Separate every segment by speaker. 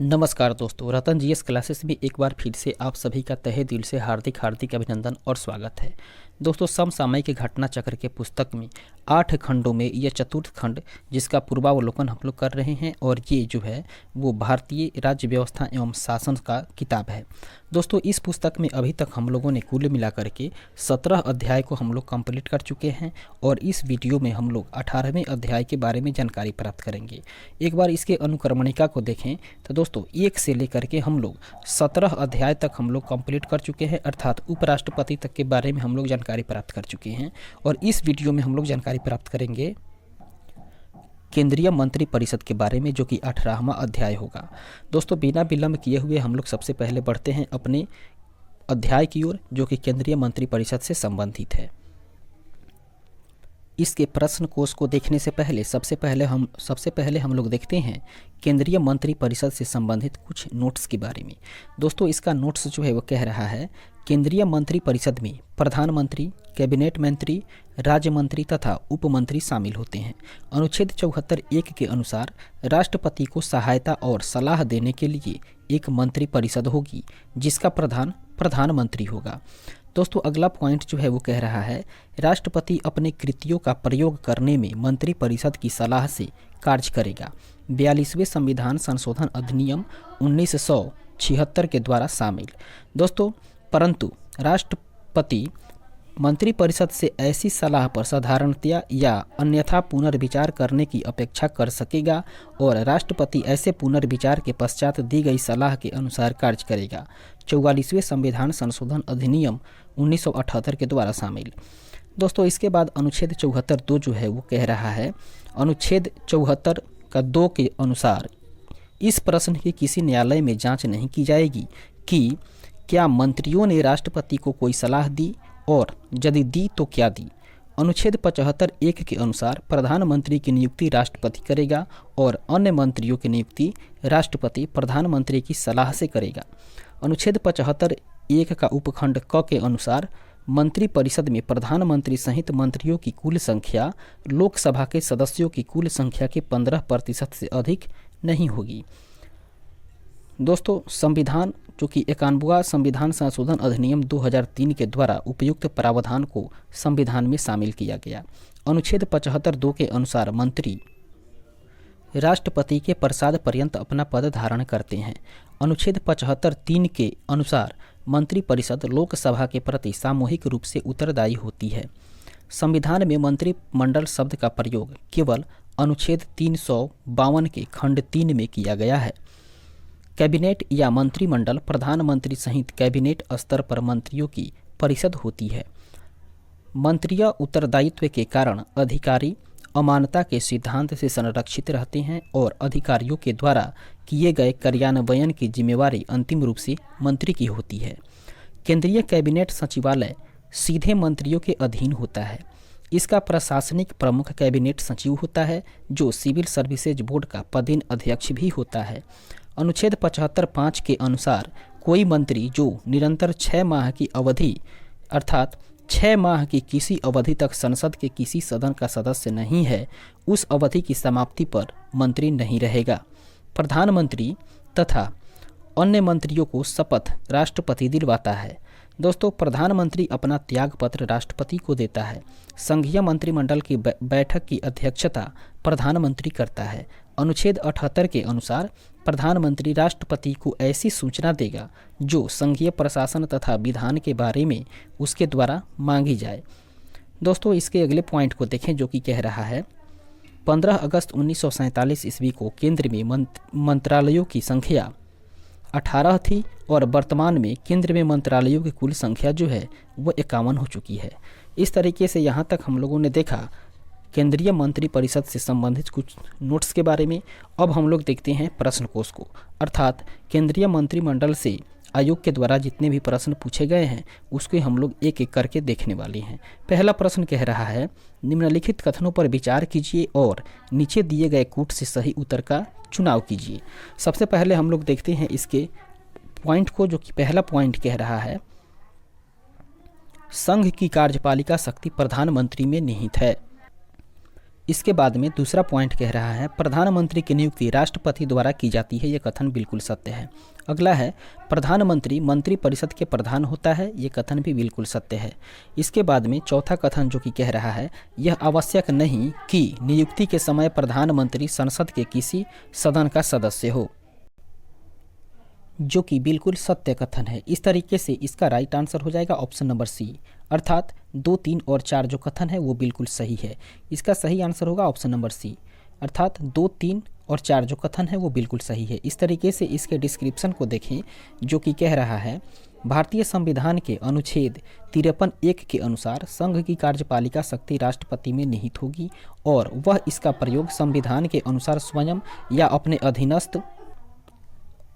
Speaker 1: नमस्कार दोस्तों, रतन GS classes में एक बार फिर से आप सभी का तहे दिल से हार्दिक हार्दिक अभिनंदन और स्वागत है। दोस्तों, समसामयिक घटना चक्र के पुस्तक में 8 खंडों में यह चतुर्थ खंड जिसका पूर्वावलोकन हम लोग कर रहे हैं और ये जो है वो भारतीय राज्य व्यवस्था एवं शासन का किताब है। दोस्तों, इस पुस्तक में अभी तक हम लोगों ने कुल मिलाकर के 17 अध्याय को हम लोग कंप्लीट कर चुके हैं और इस वीडियो में हम लोग 18वें अध्याय के बारे में जानकारी प्राप्त करेंगे। एक बार इसके अनुक्रमणिका को देखें तो दोस्तों 1 से लेकर के हम लोग 17 अध्याय तक हम लोग कंप्लीट कर चुके हैं, अर्थात उपराष्ट्रपति तक के बारे में हम लोग जानकारी प्राप्त कर चुके हैं। और इस वीडियो में हम लोग जानकारी प्राप्त करेंगे केंद्रीय मंत्री परिषद के बारे में, जो कि 18वां अध्याय होगा। दोस्तों, बिना विलंब किए हुए हम लोग सबसे पहले बढ़ते हैं अपने अध्याय की ओर, जो कि केंद्रीय मंत्री परिषद से संबंधित है। इसके प्रश्न कोश को देखने से पहले सबसे पहले हम लोग देखते हैं केंद्रीय मंत्री परिषद से संबंधित कुछ नोट्स के बारे में। दोस्तों, इसका नोट्स जो है वो कह रहा है, केंद्रीय मंत्री परिषद में प्रधानमंत्री, कैबिनेट मंत्री, राज्य मंत्री तथा उप मंत्री शामिल होते हैं। अनुच्छेद 74(1) के अनुसार राष्ट्रपति को सहायता और सलाह देने के लिए एक मंत्री परिषद होगी, जिसका प्रधानमंत्री होगा। दोस्तों, अगला पॉइंट जो है वो कह रहा है, राष्ट्रपति अपने कृतियों का प्रयोग करने में मंत्री परिषद की सलाह से कार्य करेगा। 42वें संविधान संशोधन अधिनियम 1976 के द्वारा शामिल। दोस्तों, परंतु राष्ट्रपति मंत्री परिषद से ऐसी सलाह पर साधारणतया या अन्यथा पुनर्विचार करने की अपेक्षा कर सकेगा और राष्ट्रपति ऐसे पुनर्विचार के पश्चात दी गई सलाह के अनुसार कार्य करेगा। 44वें संविधान संशोधन अधिनियम 1978 के द्वारा शामिल। दोस्तों, इसके बाद अनुच्छेद 74(2) जो है वो कह रहा है, अनुच्छेद 74 का 2 के अनुसार इस प्रश्न की किसी न्यायालय में जांच नहीं की जाएगी कि क्या मंत्रियों ने राष्ट्रपति को कोई सलाह दी और यदि दी तो क्या दी। अनुच्छेद 75(1) के अनुसार प्रधानमंत्री की नियुक्ति राष्ट्रपति करेगा और अन्य मंत्रियों की नियुक्ति राष्ट्रपति प्रधानमंत्री की सलाह से करेगा। अनुच्छेद 75(1) का उपखंड क के अनुसार मंत्री परिषद में प्रधानमंत्री सहित मंत्रियों की कुल संख्या लोकसभा के सदस्यों की कुल संख्या के 15% से अधिक नहीं होगी। दोस्तों, संविधान जो कि 91वां संविधान संशोधन अधिनियम 2003 के द्वारा उपयुक्त प्रावधान को संविधान में शामिल किया गया। अनुच्छेद 75(2) के अनुसार मंत्री राष्ट्रपति के प्रसाद पर्यंत अपना पद धारण करते हैं। अनुच्छेद 75(3) के अनुसार मंत्री परिषद लोकसभा के प्रति सामूहिक रूप से उत्तरदायी होती है। संविधान में मंत्रिमंडल शब्द का प्रयोग केवल अनुच्छेद 352 के खंड 3 में किया गया है। कैबिनेट या मंत्रिमंडल प्रधानमंत्री सहित कैबिनेट स्तर पर मंत्रियों की परिषद होती है। मंत्रीय उत्तरदायित्व के कारण अधिकारी अमानता के सिद्धांत से संरक्षित रहते हैं और अधिकारियों के द्वारा किए गए कार्यान्वयन की जिम्मेवारी अंतिम रूप से मंत्री की होती है। केंद्रीय कैबिनेट सचिवालय सीधे मंत्रियों के अधीन होता है। इसका प्रशासनिक प्रमुख कैबिनेट सचिव होता है, जो सिविल सर्विसेज बोर्ड का पदेन अध्यक्ष भी होता है। अनुच्छेद 75(5) के अनुसार कोई मंत्री जो निरंतर 6 माह की अवधि अर्थात 6 माह की किसी अवधि तक संसद के किसी सदन का सदस्य नहीं है, उस अवधि की समाप्ति पर मंत्री नहीं रहेगा। प्रधानमंत्री तथा अन्य मंत्रियों को शपथ राष्ट्रपति दिलवाता है। दोस्तों, प्रधानमंत्री अपना त्यागपत्र राष्ट्रपति को देता है। संघीय मंत्रिमंडल की बैठक की अध्यक्षता प्रधानमंत्री करता है। अनुच्छेद 78 के अनुसार प्रधानमंत्री राष्ट्रपति को ऐसी सूचना देगा जो संघीय प्रशासन तथा विधान के बारे में उसके द्वारा मांगी जाए। दोस्तों, इसके अगले पॉइंट को देखें, जो कि कह रहा है, 15 अगस्त 1947 ईस्वी को केंद्र में मंत्रालयों की संख्या 18 थी और वर्तमान में केंद्र में मंत्रालयों की कुल संख्या जो है वो 51 हो चुकी है। इस तरीके से यहाँ तक हम लोगों ने देखा केंद्रीय मंत्री परिषद से संबंधित कुछ नोट्स के बारे में। अब हम लोग देखते हैं प्रश्न कोश को, अर्थात केंद्रीय मंत्रिमंडल से आयोग के द्वारा जितने भी प्रश्न पूछे गए हैं उसको हम लोग एक एक करके देखने वाले हैं। पहला प्रश्न कह रहा है, निम्नलिखित कथनों पर विचार कीजिए और नीचे दिए गए कूट से सही उत्तर का चुनाव कीजिए। सबसे पहले हम लोग देखते हैं इसके पॉइंट को, जो कि पहला पॉइंट कह रहा है, संघ की कार्यपालिका शक्ति प्रधानमंत्री में निहित है। इसके बाद में दूसरा पॉइंट कह रहा है प्रधानमंत्री की नियुक्ति राष्ट्रपति द्वारा की जाती है, ये कथन बिल्कुल सत्य है। अगला है प्रधानमंत्री मंत्री परिषद के प्रधान होता है, ये कथन भी बिल्कुल सत्य है। इसके बाद में चौथा कथन जो कि कह रहा है यह आवश्यक नहीं कि नियुक्ति के समय प्रधानमंत्री संसद के किसी सदन का सदस्य हो, जो कि बिल्कुल सत्य कथन है। इस तरीके से इसका राइट आंसर हो जाएगा ऑप्शन नंबर सी, अर्थात 2, 3 और 4 जो कथन है वो बिल्कुल सही है। इसका सही आंसर होगा ऑप्शन नंबर सी, अर्थात 2, 3 और 4 जो कथन है वो बिल्कुल सही है। इस तरीके से इसके डिस्क्रिप्शन को देखें जो कि कह रहा है भारतीय संविधान के अनुच्छेद 53(1) के अनुसार संघ की कार्यपालिका शक्ति राष्ट्रपति में निहित होगी और वह इसका प्रयोग संविधान के अनुसार स्वयं या अपने अधीनस्थ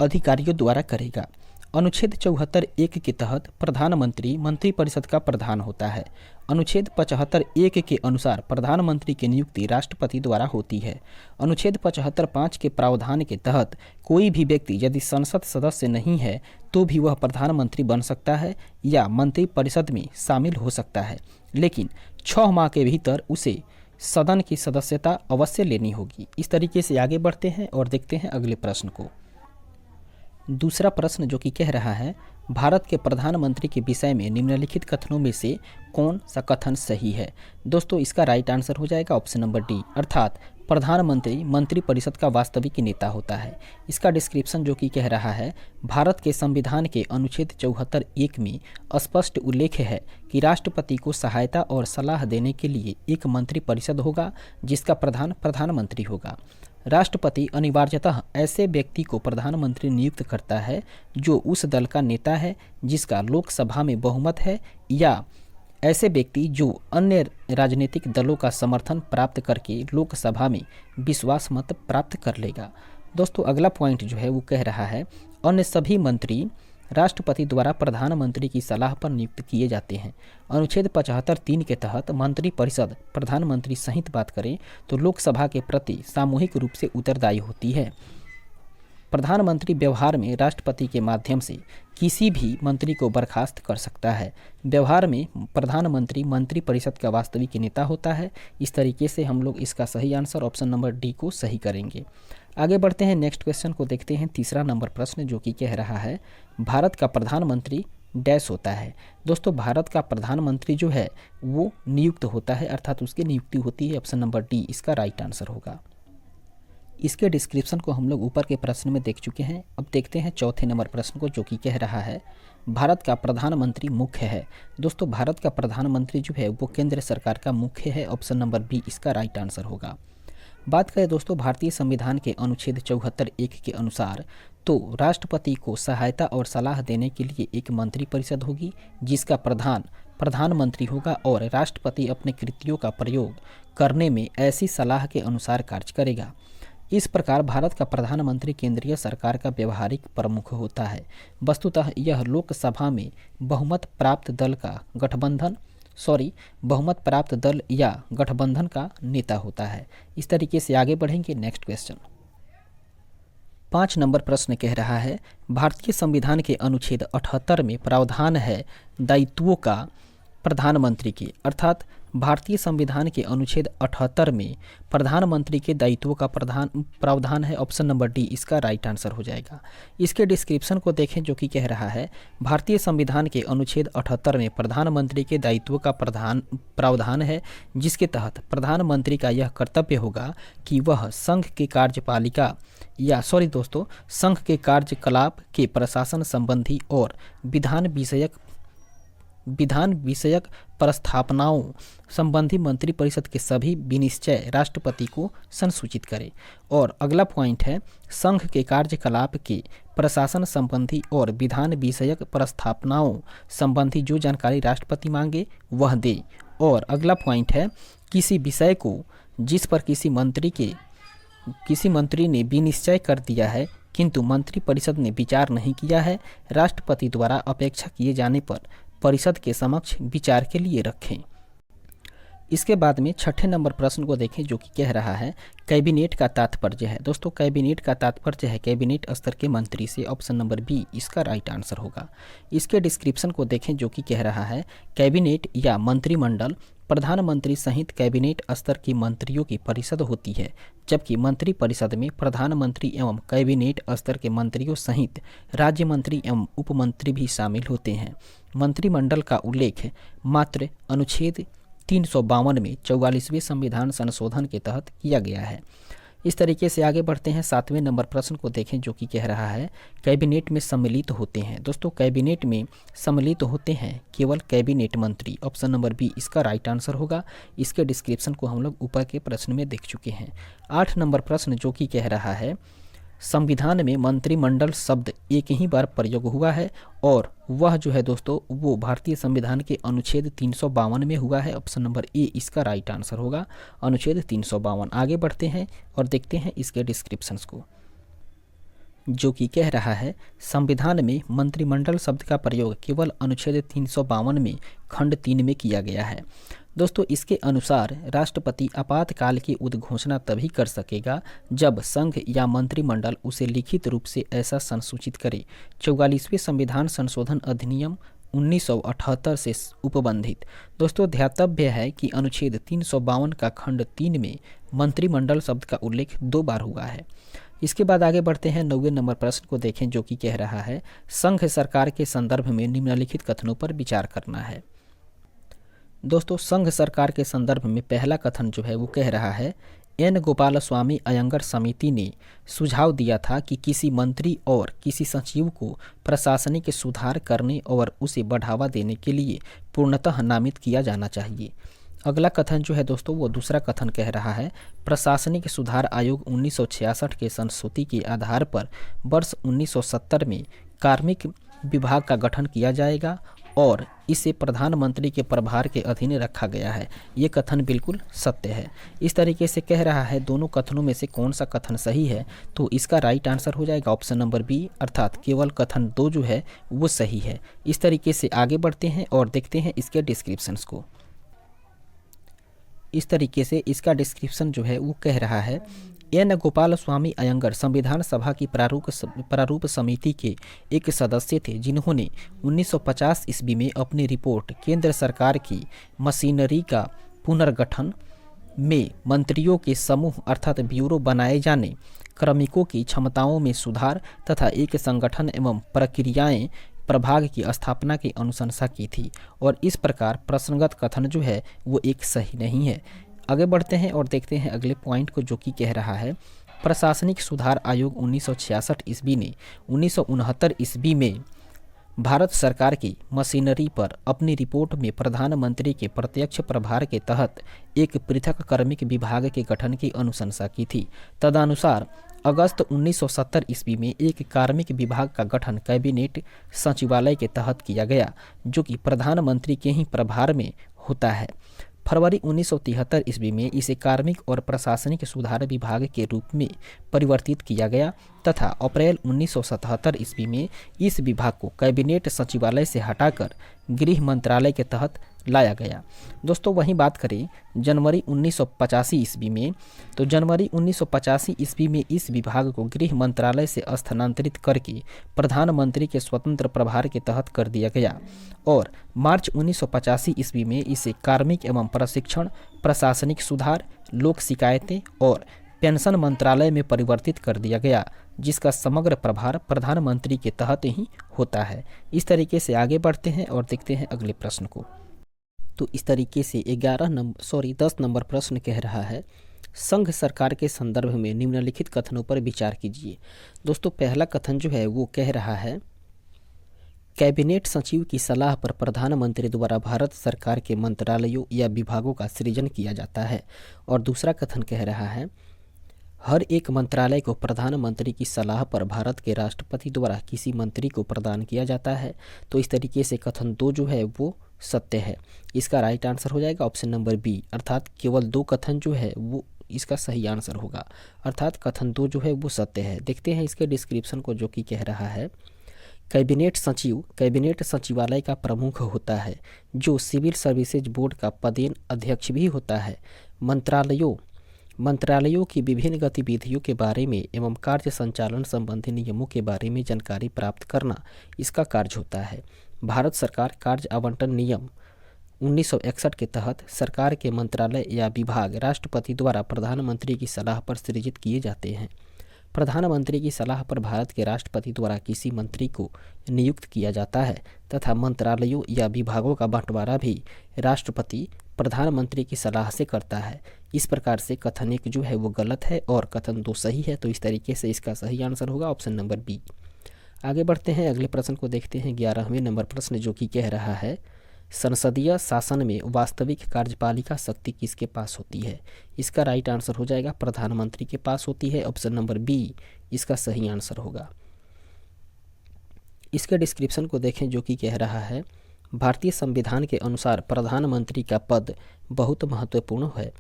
Speaker 1: अधिकारियों द्वारा करेगा। अनुच्छेद 74(1) के तहत प्रधानमंत्री मंत्रिपरिषद का प्रधान होता है। अनुच्छेद 75(1) के अनुसार प्रधानमंत्री की नियुक्ति राष्ट्रपति द्वारा होती है। अनुच्छेद 75(5) के प्रावधान के तहत कोई भी व्यक्ति यदि संसद सदस्य नहीं है तो भी वह प्रधानमंत्री बन सकता है या मंत्रिपरिषद में शामिल हो सकता है, लेकिन 6 माह के भीतर उसे सदन की सदस्यता अवश्य लेनी होगी। इस तरीके से आगे बढ़ते हैं और देखते हैं अगले प्रश्न को। दूसरा प्रश्न जो कि कह रहा है भारत के प्रधानमंत्री के विषय में निम्नलिखित कथनों में से कौन सा कथन सही है। दोस्तों इसका राइट आंसर हो जाएगा ऑप्शन नंबर डी, अर्थात प्रधानमंत्री मंत्रिपरिषद का वास्तविक नेता होता है। इसका डिस्क्रिप्शन जो कि कह रहा है भारत के संविधान के अनुच्छेद 74(1) में स्पष्ट उल्लेख है कि राष्ट्रपति को सहायता और सलाह देने के लिए एक मंत्रिपरिषद होगा जिसका प्रधान प्रधानमंत्री होगा। राष्ट्रपति अनिवार्यतः ऐसे व्यक्ति को प्रधानमंत्री नियुक्त करता है जो उस दल का नेता है जिसका लोकसभा में बहुमत है, या ऐसे व्यक्ति जो अन्य राजनीतिक दलों का समर्थन प्राप्त करके लोकसभा में विश्वास मत प्राप्त कर लेगा। दोस्तों अगला पॉइंट जो है वो कह रहा है अन्य सभी मंत्री राष्ट्रपति द्वारा प्रधानमंत्री की सलाह पर नियुक्त किए जाते हैं। अनुच्छेद 75(3) के तहत मंत्रिपरिषद प्रधानमंत्री सहित बात करें तो लोकसभा के प्रति सामूहिक रूप से उत्तरदायी होती है। प्रधानमंत्री व्यवहार में राष्ट्रपति के माध्यम से किसी भी मंत्री को बर्खास्त कर सकता है। व्यवहार में प्रधानमंत्री मंत्रिपरिषद का वास्तविक नेता होता है। इस तरीके से हम लोग इसका सही आंसर ऑप्शन नंबर डी को सही करेंगे। आगे बढ़ते हैं, नेक्स्ट क्वेश्चन को देखते हैं। तीसरा नंबर प्रश्न जो कि कह रहा है भारत का प्रधानमंत्री डैश होता है। दोस्तों भारत का प्रधानमंत्री जो है वो नियुक्त होता है, अर्थात उसकी नियुक्ति होती है। ऑप्शन नंबर डी इसका राइट आंसर होगा। इसके डिस्क्रिप्शन को हम लोग ऊपर के प्रश्न में देख चुके हैं। अब देखते हैं चौथे नंबर प्रश्न को जो कि कह रहा है भारत का प्रधानमंत्री मुख्य है। दोस्तों भारत का प्रधानमंत्री जो है वो केंद्र सरकार का मुख्य है। ऑप्शन नंबर बी इसका राइट आंसर होगा। बात करें दोस्तों भारतीय संविधान के अनुच्छेद 74(1) के अनुसार तो राष्ट्रपति को सहायता और सलाह देने के लिए एक मंत्रिपरिषद होगी जिसका प्रधान प्रधानमंत्री होगा और राष्ट्रपति अपने कृतियों का प्रयोग करने में ऐसी सलाह के अनुसार कार्य करेगा। इस प्रकार भारत का प्रधानमंत्री केंद्रीय सरकार का व्यवहारिक प्रमुख होता है। वस्तुतः यह लोकसभा में बहुमत प्राप्त दल या गठबंधन का नेता होता है। इस तरीके से आगे बढ़ेंगे। नेक्स्ट क्वेश्चन 5 नंबर प्रश्न कह रहा है भारतीय संविधान के अनुच्छेद 78 में प्रावधान है दायित्वों का प्रधानमंत्री के, अर्थात भारतीय संविधान के अनुच्छेद 78 में प्रधानमंत्री के दायित्वों का प्रावधान है। ऑप्शन नंबर डी इसका राइट आंसर हो जाएगा। इसके डिस्क्रिप्शन को देखें जो कि कह रहा है भारतीय संविधान के अनुच्छेद 78 में प्रधानमंत्री के दायित्वों का प्रावधान है जिसके तहत प्रधानमंत्री का यह कर्तव्य होगा कि वह संघ के कार्यकलाप के प्रशासन संबंधी और विधान विषयक प्रस्थापनाओं संबंधी मंत्रिपरिषद के सभी विनिश्चय राष्ट्रपति को संसूचित करे। और अगला पॉइंट है संघ के कार्यकलाप के प्रशासन संबंधी और विधान विषयक प्रस्थापनाओं संबंधी जो जानकारी राष्ट्रपति मांगे वह दे। और अगला पॉइंट है किसी विषय को जिस पर किसी मंत्री ने विनिश्चय कर दिया है किंतु मंत्रिपरिषद ने विचार नहीं किया है, राष्ट्रपति द्वारा अपेक्षा किए जाने पर परिषद के समक्ष विचार के लिए रखें। इसके बाद में छठे नंबर प्रश्न को देखें जो कि कह रहा है कैबिनेट का तात्पर्य है। दोस्तों कैबिनेट का तात्पर्य है कैबिनेट स्तर के मंत्री से। ऑप्शन नंबर बी इसका राइट आंसर होगा। इसके डिस्क्रिप्शन को देखें जो कि कह रहा है कैबिनेट या मंत्रिमंडल प्रधानमंत्री सहित कैबिनेट स्तर की मंत्रियों की परिषद होती है, जबकि मंत्री परिषद में प्रधानमंत्री एवं कैबिनेट स्तर के मंत्रियों सहित राज्य मंत्री एवं उपमंत्री भी शामिल होते हैं। मंत्रिमंडल का उल्लेख मात्र अनुच्छेद 352 में 44वें संविधान संशोधन के तहत किया गया है। इस तरीके से आगे बढ़ते हैं। 7वें नंबर प्रश्न को देखें, जो कि कह रहा है कैबिनेट में सम्मिलित होते हैं। दोस्तों, कैबिनेट में सम्मिलित होते हैं केवल कैबिनेट मंत्री। ऑप्शन नंबर बी इसका राइट आंसर होगा। इसके डिस्क्रिप्शन को हम लोग ऊपर के प्रश्न में देख चुके हैं। 8 नंबर प्रश्न जो कि कह रहा है संविधान में मंत्रिमंडल शब्द एक ही बार प्रयोग हुआ है और वह जो है दोस्तों वो भारतीय संविधान के अनुच्छेद 352 में हुआ है। ऑप्शन नंबर ए इसका राइट आंसर होगा, अनुच्छेद 352। आगे बढ़ते हैं और देखते हैं इसके डिस्क्रिप्शंस को, जो कि कह रहा है संविधान में मंत्रिमंडल शब्द का प्रयोग केवल अनुच्छेद 352 में खंड 3 में किया गया है। दोस्तों, इसके अनुसार राष्ट्रपति आपातकाल की उद्घोषणा तभी कर सकेगा जब संघ या मंत्रिमंडल उसे लिखित रूप से ऐसा संसूचित करे। 44वें संविधान संशोधन अधिनियम 1978 से उपबंधित। दोस्तों, ध्यातव्य है कि अनुच्छेद 352 का खंड 3 में मंत्रिमंडल शब्द का उल्लेख 2 बार हुआ है। इसके बाद आगे बढ़ते हैं। 9वें नंबर प्रश्न को देखें, जो कि कह रहा है संघ सरकार के संदर्भ में निम्नलिखित कथनों पर विचार करना है। दोस्तों, संघ सरकार के संदर्भ में पहला कथन जो है वो कह रहा है एन गोपालस्वामी अयंगर समिति ने सुझाव दिया था कि किसी मंत्री और किसी सचिव को प्रशासनिक सुधार करने और उसे बढ़ावा देने के लिए पूर्णतः नामित किया जाना चाहिए। अगला कथन जो है दोस्तों वो दूसरा कथन कह रहा है प्रशासनिक सुधार आयोग 1966 के संस्तुति के आधार पर वर्ष 1970 में कार्मिक विभाग का गठन किया जाएगा और इसे प्रधानमंत्री के प्रभार के अधीन रखा गया है। ये कथन बिल्कुल सत्य है। इस तरीके से कह रहा है दोनों कथनों में से कौन सा कथन सही है, तो इसका राइट आंसर हो जाएगा ऑप्शन नंबर बी, अर्थात केवल कथन 2 जो है वो सही है। इस तरीके से आगे बढ़ते हैं और देखते हैं इसके डिस्क्रिप्शंस को। इस तरीके से इसका जो है वो कह रहा है एन गोपालस्वामी अयंगर संविधान सभा की प्रारूप समिति के एक सदस्य थे जिन्होंने 1950 ईस्वी में अपनी रिपोर्ट केंद्र सरकार की मशीनरी का पुनर्गठन में मंत्रियों के समूह अर्थात ब्यूरो बनाए जाने, क्रमिकों की क्षमताओं में सुधार तथा एक संगठन एवं प्रक्रियाएं प्रभाग की स्थापना की अनुशंसा की थी और इस प्रकार प्रश्नगत कथन जो है वो एक सही नहीं है। आगे बढ़ते हैं और देखते हैं अगले पॉइंट को, जो कि कह रहा है प्रशासनिक सुधार आयोग 1966 ईस्वी ने 1969 ईस्वी में भारत सरकार की मशीनरी पर अपनी रिपोर्ट में प्रधानमंत्री के प्रत्यक्ष प्रभार के तहत एक पृथक कार्मिक विभाग के गठन की अनुशंसा की थी। तदनुसार अगस्त 1970 ईस्वी में एक कार्मिक विभाग का गठन कैबिनेट सचिवालय के तहत किया गया, जो कि प्रधानमंत्री के ही प्रभार में होता है। फरवरी 1973 ईस्वी में इसे कार्मिक और प्रशासनिक सुधार विभाग के रूप में परिवर्तित किया गया तथा अप्रैल 1977 ईस्वी में इस विभाग को कैबिनेट सचिवालय से हटाकर गृह मंत्रालय के तहत लाया गया। दोस्तों, वहीं बात करें जनवरी 1985 ईस्वी में, तो जनवरी 1985 ईस्वी में इस विभाग को गृह मंत्रालय से स्थानांतरित करके प्रधानमंत्री के स्वतंत्र प्रभार के तहत कर दिया गया और मार्च 1985 ईस्वी में इसे कार्मिक एवं प्रशिक्षण, प्रशासनिक सुधार, लोक शिकायतें और पेंशन मंत्रालय में परिवर्तित कर दिया गया, जिसका समग्र प्रभार प्रधानमंत्री के तहत ही होता है। इस तरीके से आगे बढ़ते हैं और देखते हैं अगले प्रश्न को। तो इस तरीके से 10 नंबर प्रश्न कह रहा है संघ सरकार के संदर्भ में निम्नलिखित कथनों पर विचार कीजिए। दोस्तों, पहला कथन जो है वो कह रहा है कैबिनेट सचिव की सलाह पर प्रधानमंत्री द्वारा भारत सरकार के मंत्रालयों या विभागों का सृजन किया जाता है। और दूसरा कथन कह रहा है हर एक मंत्रालय को प्रधानमंत्री की सलाह पर भारत के राष्ट्रपति द्वारा किसी मंत्री को प्रदान किया जाता है। तो इस तरीके से कथन 2 जो है वो सत्य है। इसका राइट आंसर हो जाएगा ऑप्शन नंबर बी, अर्थात केवल 2 कथन जो है वो इसका सही आंसर होगा, अर्थात कथन 2 जो है वो सत्य है। देखते हैं इसके डिस्क्रिप्शन को, जो कि कह रहा है कैबिनेट सचिव कैबिनेट सचिवालय का प्रमुख होता है, जो सिविल सर्विसेज बोर्ड का पदेन अध्यक्ष भी होता है। मंत्रालयों की विभिन्न गतिविधियों के बारे में एवं कार्य संचालन संबंधी नियमों के बारे में जानकारी प्राप्त करना इसका कार्य होता है। भारत सरकार कार्य आवंटन नियम 1961 के तहत सरकार के मंत्रालय या विभाग राष्ट्रपति द्वारा प्रधानमंत्री की सलाह पर सृजित किए जाते हैं। प्रधानमंत्री की सलाह पर भारत के राष्ट्रपति द्वारा किसी मंत्री को नियुक्त किया जाता है तथा मंत्रालयों या विभागों का बंटवारा भी राष्ट्रपति प्रधानमंत्री की सलाह से करता है। इस प्रकार से कथन एक जो है वो गलत है और कथन 2 सही है, तो इस तरीके से इसका सही आंसर होगा ऑप्शन नंबर बी। आगे बढ़ते हैं, अगले प्रश्न को देखते हैं। 11वें नंबर प्रश्न जो कि कह रहा है, संसदीय शासन में वास्तविक कार्यपालिका शक्ति किसके पास होती है? इसका राइट आंसर हो जाएगा प्रधानमंत्री के पास होती है, ऑप्शन नंबर बी इसका सही आंसर होगा। इसके डिस्क्रिप्शन को देखें जो कि कह रहा है, भारतीय संविधान के अनुसार प्रधानमंत्री का पद बहुत महत्वपूर्ण है।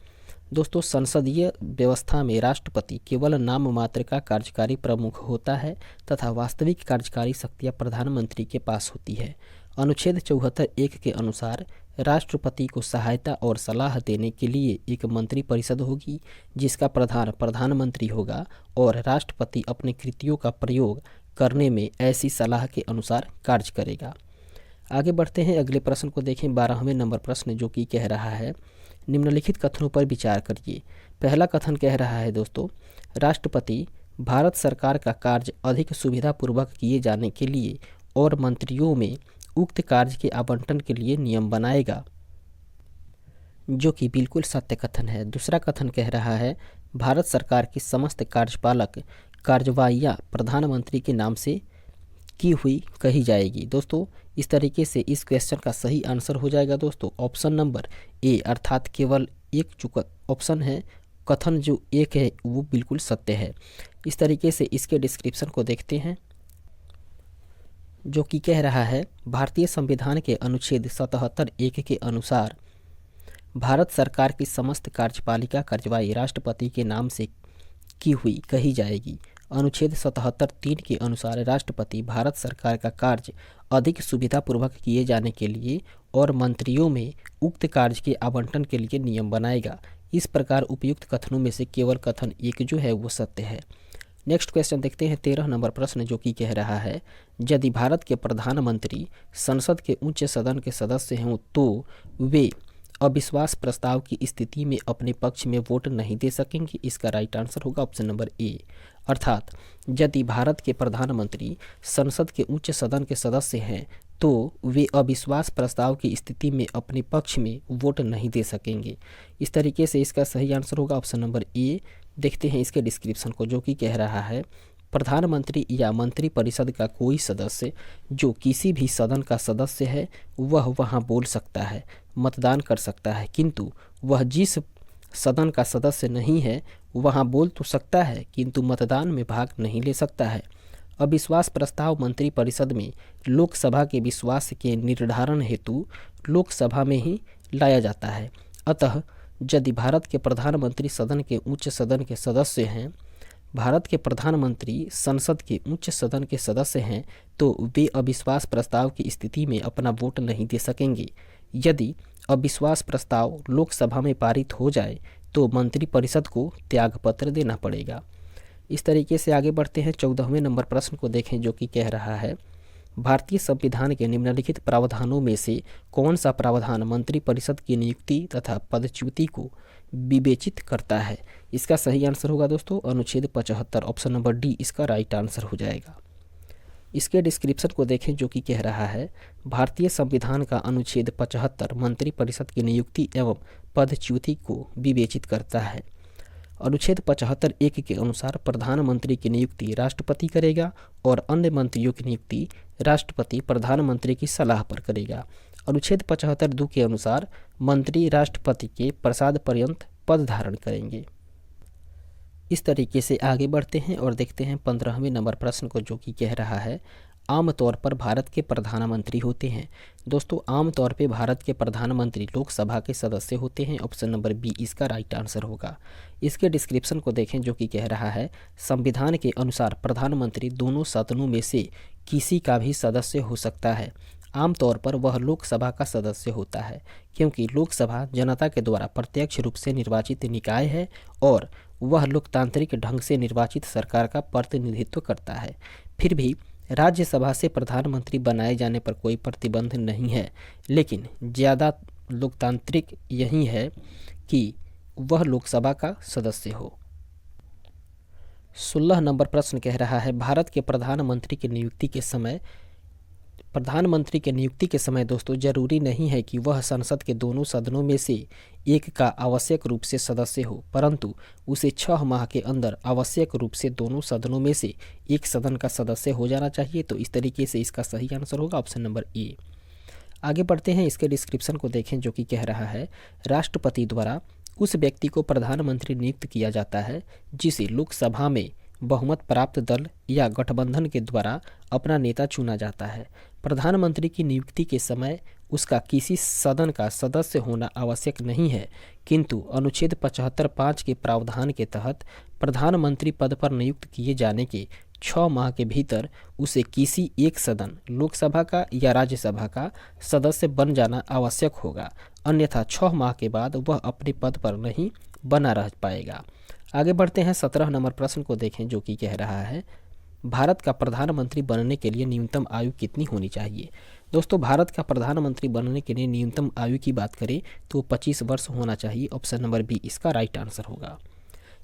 Speaker 1: दोस्तों, संसदीय व्यवस्था में राष्ट्रपति केवल नाम मात्र का कार्यकारी प्रमुख होता है तथा वास्तविक कार्यकारी शक्तियां प्रधानमंत्री के पास होती है। अनुच्छेद 74(1) के अनुसार राष्ट्रपति को सहायता और सलाह देने के लिए एक मंत्री परिषद होगी जिसका प्रधान प्रधानमंत्री होगा और राष्ट्रपति अपने कृतियों का प्रयोग करने में ऐसी सलाह के अनुसार कार्य करेगा। आगे बढ़ते हैं, अगले प्रश्न को देखें। 12वें नंबर प्रश्न जो कि कह रहा है, निम्नलिखित कथनों पर विचार करिए। पहला कथन कह रहा है दोस्तों, राष्ट्रपति भारत सरकार का कार्य अधिक सुविधापूर्वक किए जाने के लिए और मंत्रियों में उक्त कार्य के आवंटन के लिए नियम बनाएगा, जो कि बिल्कुल सत्य कथन है। दूसरा कथन कह रहा है, भारत सरकार की समस्त कार्यपालक कार्यवाहियाँ प्रधानमंत्री के नाम से की हुई कही जाएगी। दोस्तों, इस तरीके से इस क्वेश्चन का सही आंसर हो जाएगा दोस्तों ऑप्शन नंबर ए, अर्थात केवल एक जो ऑप्शन है, कथन जो एक है वो बिल्कुल सत्य है। इस तरीके से इसके डिस्क्रिप्शन को देखते हैं जो कि कह रहा है, भारतीय संविधान के अनुच्छेद 77(1) के अनुसार भारत सरकार की समस्त कार्यपालिका कार्यवाही राष्ट्रपति के नाम से की हुई कही जाएगी। अनुच्छेद 77(3) के अनुसार राष्ट्रपति भारत सरकार का कार्य अधिक सुविधापूर्वक किए जाने के लिए और मंत्रियों में उक्त कार्य के आवंटन के लिए नियम बनाएगा। इस प्रकार उपयुक्त कथनों में से केवल कथन एक जो है वो सत्य है। नेक्स्ट क्वेश्चन देखते हैं। 13 नंबर प्रश्न जो कि कह रहा है, यदि भारत के प्रधानमंत्री संसद के उच्च सदन के सदस्य हों तो वे अविश्वास प्रस्ताव की स्थिति में अपने पक्ष में वोट नहीं दे सकेंगे। इसका राइट आंसर होगा ऑप्शन नंबर ए, अर्थात यदि भारत के प्रधानमंत्री संसद के उच्च सदन के सदस्य हैं तो वे अविश्वास प्रस्ताव की स्थिति में अपने पक्ष में वोट नहीं दे सकेंगे। इस तरीके से इसका सही आंसर होगा ऑप्शन नंबर ए। देखते हैं इसके डिस्क्रिप्शन को जो कि कह रहा है, प्रधानमंत्री या मंत्री परिषद का कोई सदस्य जो किसी भी सदन का सदस्य है वह वहां बोल सकता है, मतदान कर सकता है, किंतु वह जिस सदन का सदस्य नहीं है वहां बोल तो सकता है किंतु मतदान में भाग नहीं ले सकता है। अविश्वास प्रस्ताव मंत्री परिषद में लोकसभा के विश्वास के निर्धारण हेतु लोकसभा में ही लाया जाता है। अतः यदि भारत के प्रधानमंत्री सदन के उच्च सदन के सदस्य हैं, भारत के प्रधानमंत्री संसद के उच्च सदन के सदस्य हैं तो वे अविश्वास प्रस्ताव की स्थिति में अपना वोट नहीं दे सकेंगे। यदि अविश्वास प्रस्ताव लोकसभा में पारित हो जाए तो मंत्रिपरिषद को त्यागपत्र देना पड़ेगा। इस तरीके से आगे बढ़ते हैं। 14वें नंबर प्रश्न को देखें जो कि कह रहा है, भारतीय संविधान के निम्नलिखित प्रावधानों में से कौन सा प्रावधान मंत्रिपरिषद की नियुक्ति तथा पदच्युति को विवेचित करता है? इसका सही आंसर होगा दोस्तों अनुच्छेद 75, ऑप्शन नंबर डी इसका राइट आंसर हो जाएगा। इसके डिस्क्रिप्शन को देखें जो कि कह रहा है, भारतीय संविधान का अनुच्छेद 75 मंत्रिपरिषद की नियुक्ति एवं पदच्युति को विवेचित करता है। अनुच्छेद 75(1) के अनुसार प्रधानमंत्री की नियुक्ति राष्ट्रपति करेगा और अन्य मंत्रियों की नियुक्ति राष्ट्रपति प्रधानमंत्री की सलाह पर करेगा। अनुच्छेद 75(2) के अनुसार मंत्री राष्ट्रपति के प्रसाद पर्यंत पद धारण करेंगे। इस तरीके से आगे बढ़ते हैं और देखते हैं 15वें नंबर प्रश्न को जो कि कह रहा है, आमतौर पर भारत के प्रधानमंत्री होते हैं। दोस्तों, आमतौर पे भारत के प्रधानमंत्री लोकसभा के सदस्य होते हैं। ऑप्शन नंबर बी इसका राइट आंसर होगा। इसके डिस्क्रिप्शन को देखें जो कि कह रहा है, संविधान के अनुसार प्रधानमंत्री दोनों सदनों में से किसी का भी सदस्य हो सकता है। आमतौर पर वह लोकसभा का सदस्य होता है क्योंकि लोकसभा जनता के द्वारा प्रत्यक्ष रूप से निर्वाचित निकाय है और वह लोकतांत्रिक ढंग से निर्वाचित सरकार का प्रतिनिधित्व करता है। फिर भी राज्यसभा से प्रधानमंत्री बनाए जाने पर कोई प्रतिबंध नहीं है, लेकिन ज़्यादा लोकतांत्रिक यही है कि वह लोकसभा का सदस्य हो। 16 नंबर प्रश्न कह रहा है, भारत के प्रधानमंत्री की नियुक्ति के समय दोस्तों जरूरी नहीं है कि वह संसद के दोनों सदनों में से एक का आवश्यक रूप से सदस्य हो, परंतु उसे 6 माह के अंदर आवश्यक रूप से दोनों सदनों में से एक सदन का सदस्य हो जाना चाहिए। तो इस तरीके से इसका सही आंसर होगा ऑप्शन नंबर ए। आगे बढ़ते हैं, इसके डिस्क्रिप्शन को देखें जो कि कह रहा है, राष्ट्रपति द्वारा उस व्यक्ति को प्रधानमंत्री नियुक्त किया जाता है जिसे लोकसभा में बहुमत प्राप्त दल या गठबंधन के द्वारा अपना नेता चुना जाता है। प्रधानमंत्री की नियुक्ति के समय उसका किसी सदन का सदस्य होना आवश्यक नहीं है, किंतु अनुच्छेद 75(5) के प्रावधान के तहत प्रधानमंत्री पद पर नियुक्त किए जाने के 6 माह के भीतर उसे किसी एक सदन, लोकसभा का या राज्यसभा का सदस्य बन जाना आवश्यक होगा, अन्यथा 6 माह के बाद वह अपने पद पर नहीं बना रह पाएगा। आगे बढ़ते हैं, 17 नंबर प्रश्न को देखें जो कि कह रहा है, भारत का प्रधानमंत्री बनने के लिए न्यूनतम आयु कितनी होनी चाहिए। दोस्तों, भारत का प्रधानमंत्री बनने के लिए न्यूनतम आयु की बात करें तो 25 वर्ष होना चाहिए। ऑप्शन नंबर बी इसका राइट आंसर होगा।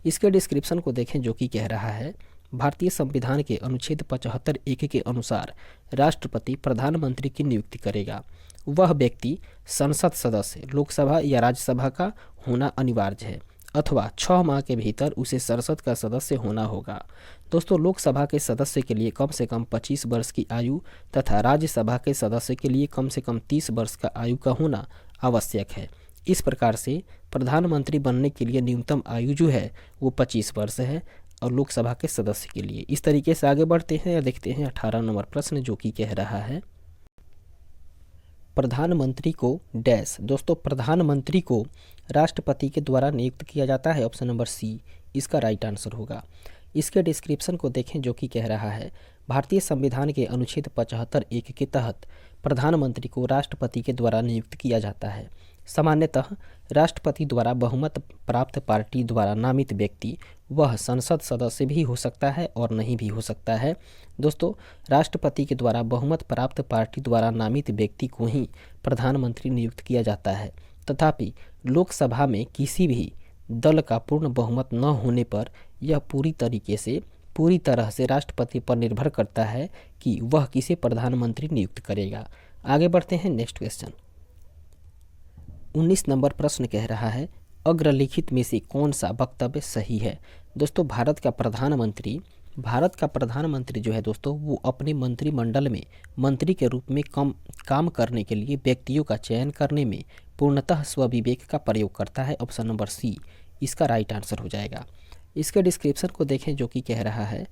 Speaker 1: इसके डिस्क्रिप्शन को देखें जो कि कह रहा है, भारतीय संविधान के अनुच्छेद 75(1) के अनुसार राष्ट्रपति प्रधानमंत्री की नियुक्ति करेगा। वह व्यक्ति संसद सदस्य, लोकसभा या राज्यसभा का होना अनिवार्य है अथवा 6 माह के भीतर उसे संसद का सदस्य होना होगा। दोस्तों, लोकसभा के सदस्य के लिए कम से कम 25 वर्ष की आयु तथा राज्यसभा के सदस्य के लिए कम से कम 30 वर्ष का आयु का होना आवश्यक है। इस प्रकार से प्रधानमंत्री बनने के लिए न्यूनतम आयु जो है वो 25 वर्ष है और लोकसभा के सदस्य के लिए। इस तरीके से आगे बढ़ते हैं या देखते हैं 18 नंबर प्रश्न जो कि कह रहा है, प्रधानमंत्री को डैश। दोस्तों, प्रधानमंत्री को राष्ट्रपति के द्वारा नियुक्त किया जाता है। ऑप्शन नंबर सी इसका राइट आंसर होगा। इसके डिस्क्रिप्शन को देखें जो कि कह रहा है, भारतीय संविधान के अनुच्छेद 75(1) के तहत प्रधानमंत्री को राष्ट्रपति के द्वारा नियुक्त किया जाता है। सामान्यतः राष्ट्रपति द्वारा बहुमत प्राप्त पार्टी द्वारा नामित व्यक्ति वह संसद सदस्य भी हो सकता है और नहीं भी हो सकता है। दोस्तों, राष्ट्रपति के द्वारा बहुमत प्राप्त पार्टी द्वारा नामित व्यक्ति को ही प्रधानमंत्री नियुक्त किया जाता है। तथापि लोकसभा में किसी भी दल का पूर्ण बहुमत न होने पर यह पूरी तरह से राष्ट्रपति पर निर्भर करता है कि वह किसे प्रधानमंत्री नियुक्त करेगा। आगे बढ़ते हैं, नेक्स्ट क्वेश्चन। 19 नंबर प्रश्न कह रहा है, अग्रलिखित में से कौन सा वक्तव्य सही है। दोस्तों, भारत का प्रधानमंत्री जो है दोस्तों वो अपने मंत्रिमंडल में मंत्री के रूप में काम करने के लिए व्यक्तियों का चयन करने में पूर्णतः स्वविवेक का प्रयोग करता है। ऑप्शन नंबर सी इसका राइट आंसर हो जाएगा। इसके डिस्क्रिप्शन को देखें जो कि कह रहा है,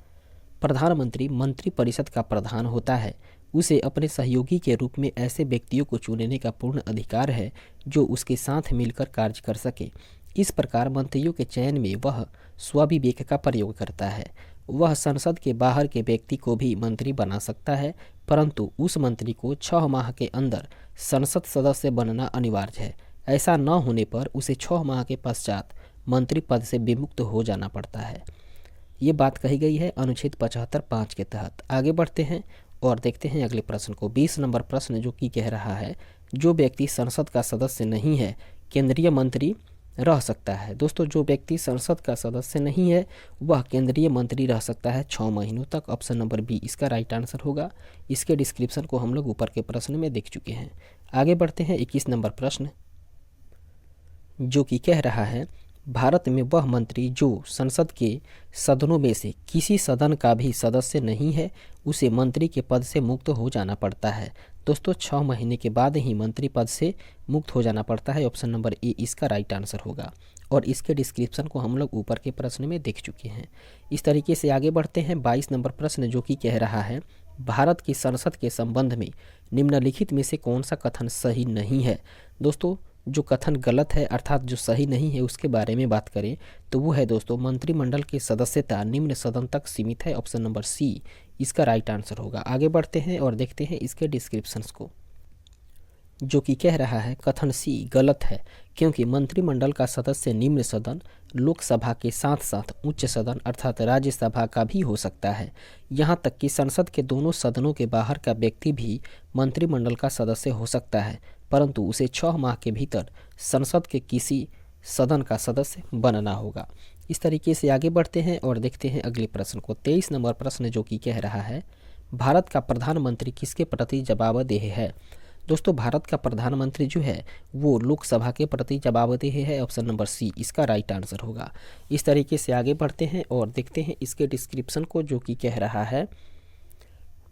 Speaker 1: प्रधानमंत्री मंत्रिपरिषद का प्रधान होता है। उसे अपने सहयोगी के रूप में ऐसे व्यक्तियों को चुनने का पूर्ण अधिकार है जो उसके साथ मिलकर कार्य कर सके। इस प्रकार मंत्रियों के चयन में वह स्वविवेक का प्रयोग करता है। वह संसद के बाहर के व्यक्ति को भी मंत्री बना सकता है, परंतु उस मंत्री को 6 माह के अंदर संसद सदस्य बनना अनिवार्य है। ऐसा न होने पर उसे 6 माह के पश्चात मंत्री पद से विमुक्त हो जाना पड़ता है। ये बात कही गई है अनुच्छेद 75(5) के तहत। आगे बढ़ते हैं और देखते हैं अगले प्रश्न को। 20 नंबर प्रश्न जो कि कह रहा है, जो व्यक्ति संसद का सदस्य नहीं है केंद्रीय मंत्री रह सकता है। दोस्तों, जो व्यक्ति संसद का सदस्य नहीं है वह केंद्रीय मंत्री रह सकता है 6 महीनों तक। ऑप्शन नंबर बी इसका राइट आंसर होगा। इसके डिस्क्रिप्शन को हम लोग ऊपर के प्रश्न में देख चुके हैं। आगे बढ़ते हैं 21 नंबर प्रश्न जो कि कह रहा है, भारत में वह मंत्री जो संसद के सदनों में से किसी सदन का भी सदस्य नहीं है उसे मंत्री के पद से मुक्त हो जाना पड़ता है। दोस्तों, 6 महीने के बाद ही मंत्री पद से मुक्त हो जाना पड़ता है। ऑप्शन नंबर ए इसका राइट आंसर होगा और इसके डिस्क्रिप्शन को हम लोग ऊपर के प्रश्न में देख चुके हैं। इस तरीके से आगे बढ़ते हैं 22 नंबर प्रश्न जो कि कह रहा है, भारत की संसद के संबंध में निम्नलिखित में से कौन सा कथन सही नहीं है। दोस्तों, जो कथन गलत है अर्थात जो सही नहीं है उसके बारे में बात करें तो वो है दोस्तों, मंत्रिमंडल की सदस्यता निम्न सदन तक सीमित है। ऑप्शन नंबर सी इसका राइट आंसर होगा। आगे बढ़ते हैं और देखते हैं इसके डिस्क्रिप्शंस को जो कि कह रहा है, कथन सी गलत है क्योंकि मंत्रिमंडल का सदस्य निम्न सदन लोकसभा के साथ साथ उच्च सदन अर्थात राज्यसभा का भी हो सकता है। यहाँ तक कि संसद के दोनों सदनों के बाहर का व्यक्ति भी मंत्रिमंडल का सदस्य हो सकता है, परंतु उसे 6 माह के भीतर संसद के किसी सदन का सदस्य बनना होगा। इस तरीके से आगे बढ़ते हैं और देखते हैं अगले प्रश्न को। 23 नंबर प्रश्न जो कि कह रहा है, भारत का प्रधानमंत्री किसके प्रति जवाबदेह है? दोस्तों, भारत का प्रधानमंत्री जो है वो लोकसभा के प्रति जवाबदेह है। ऑप्शन नंबर सी इसका राइट आंसर होगा। इस तरीके से आगे बढ़ते हैं और देखते हैं इसके डिस्क्रिप्शन को, जो कि कह रहा है,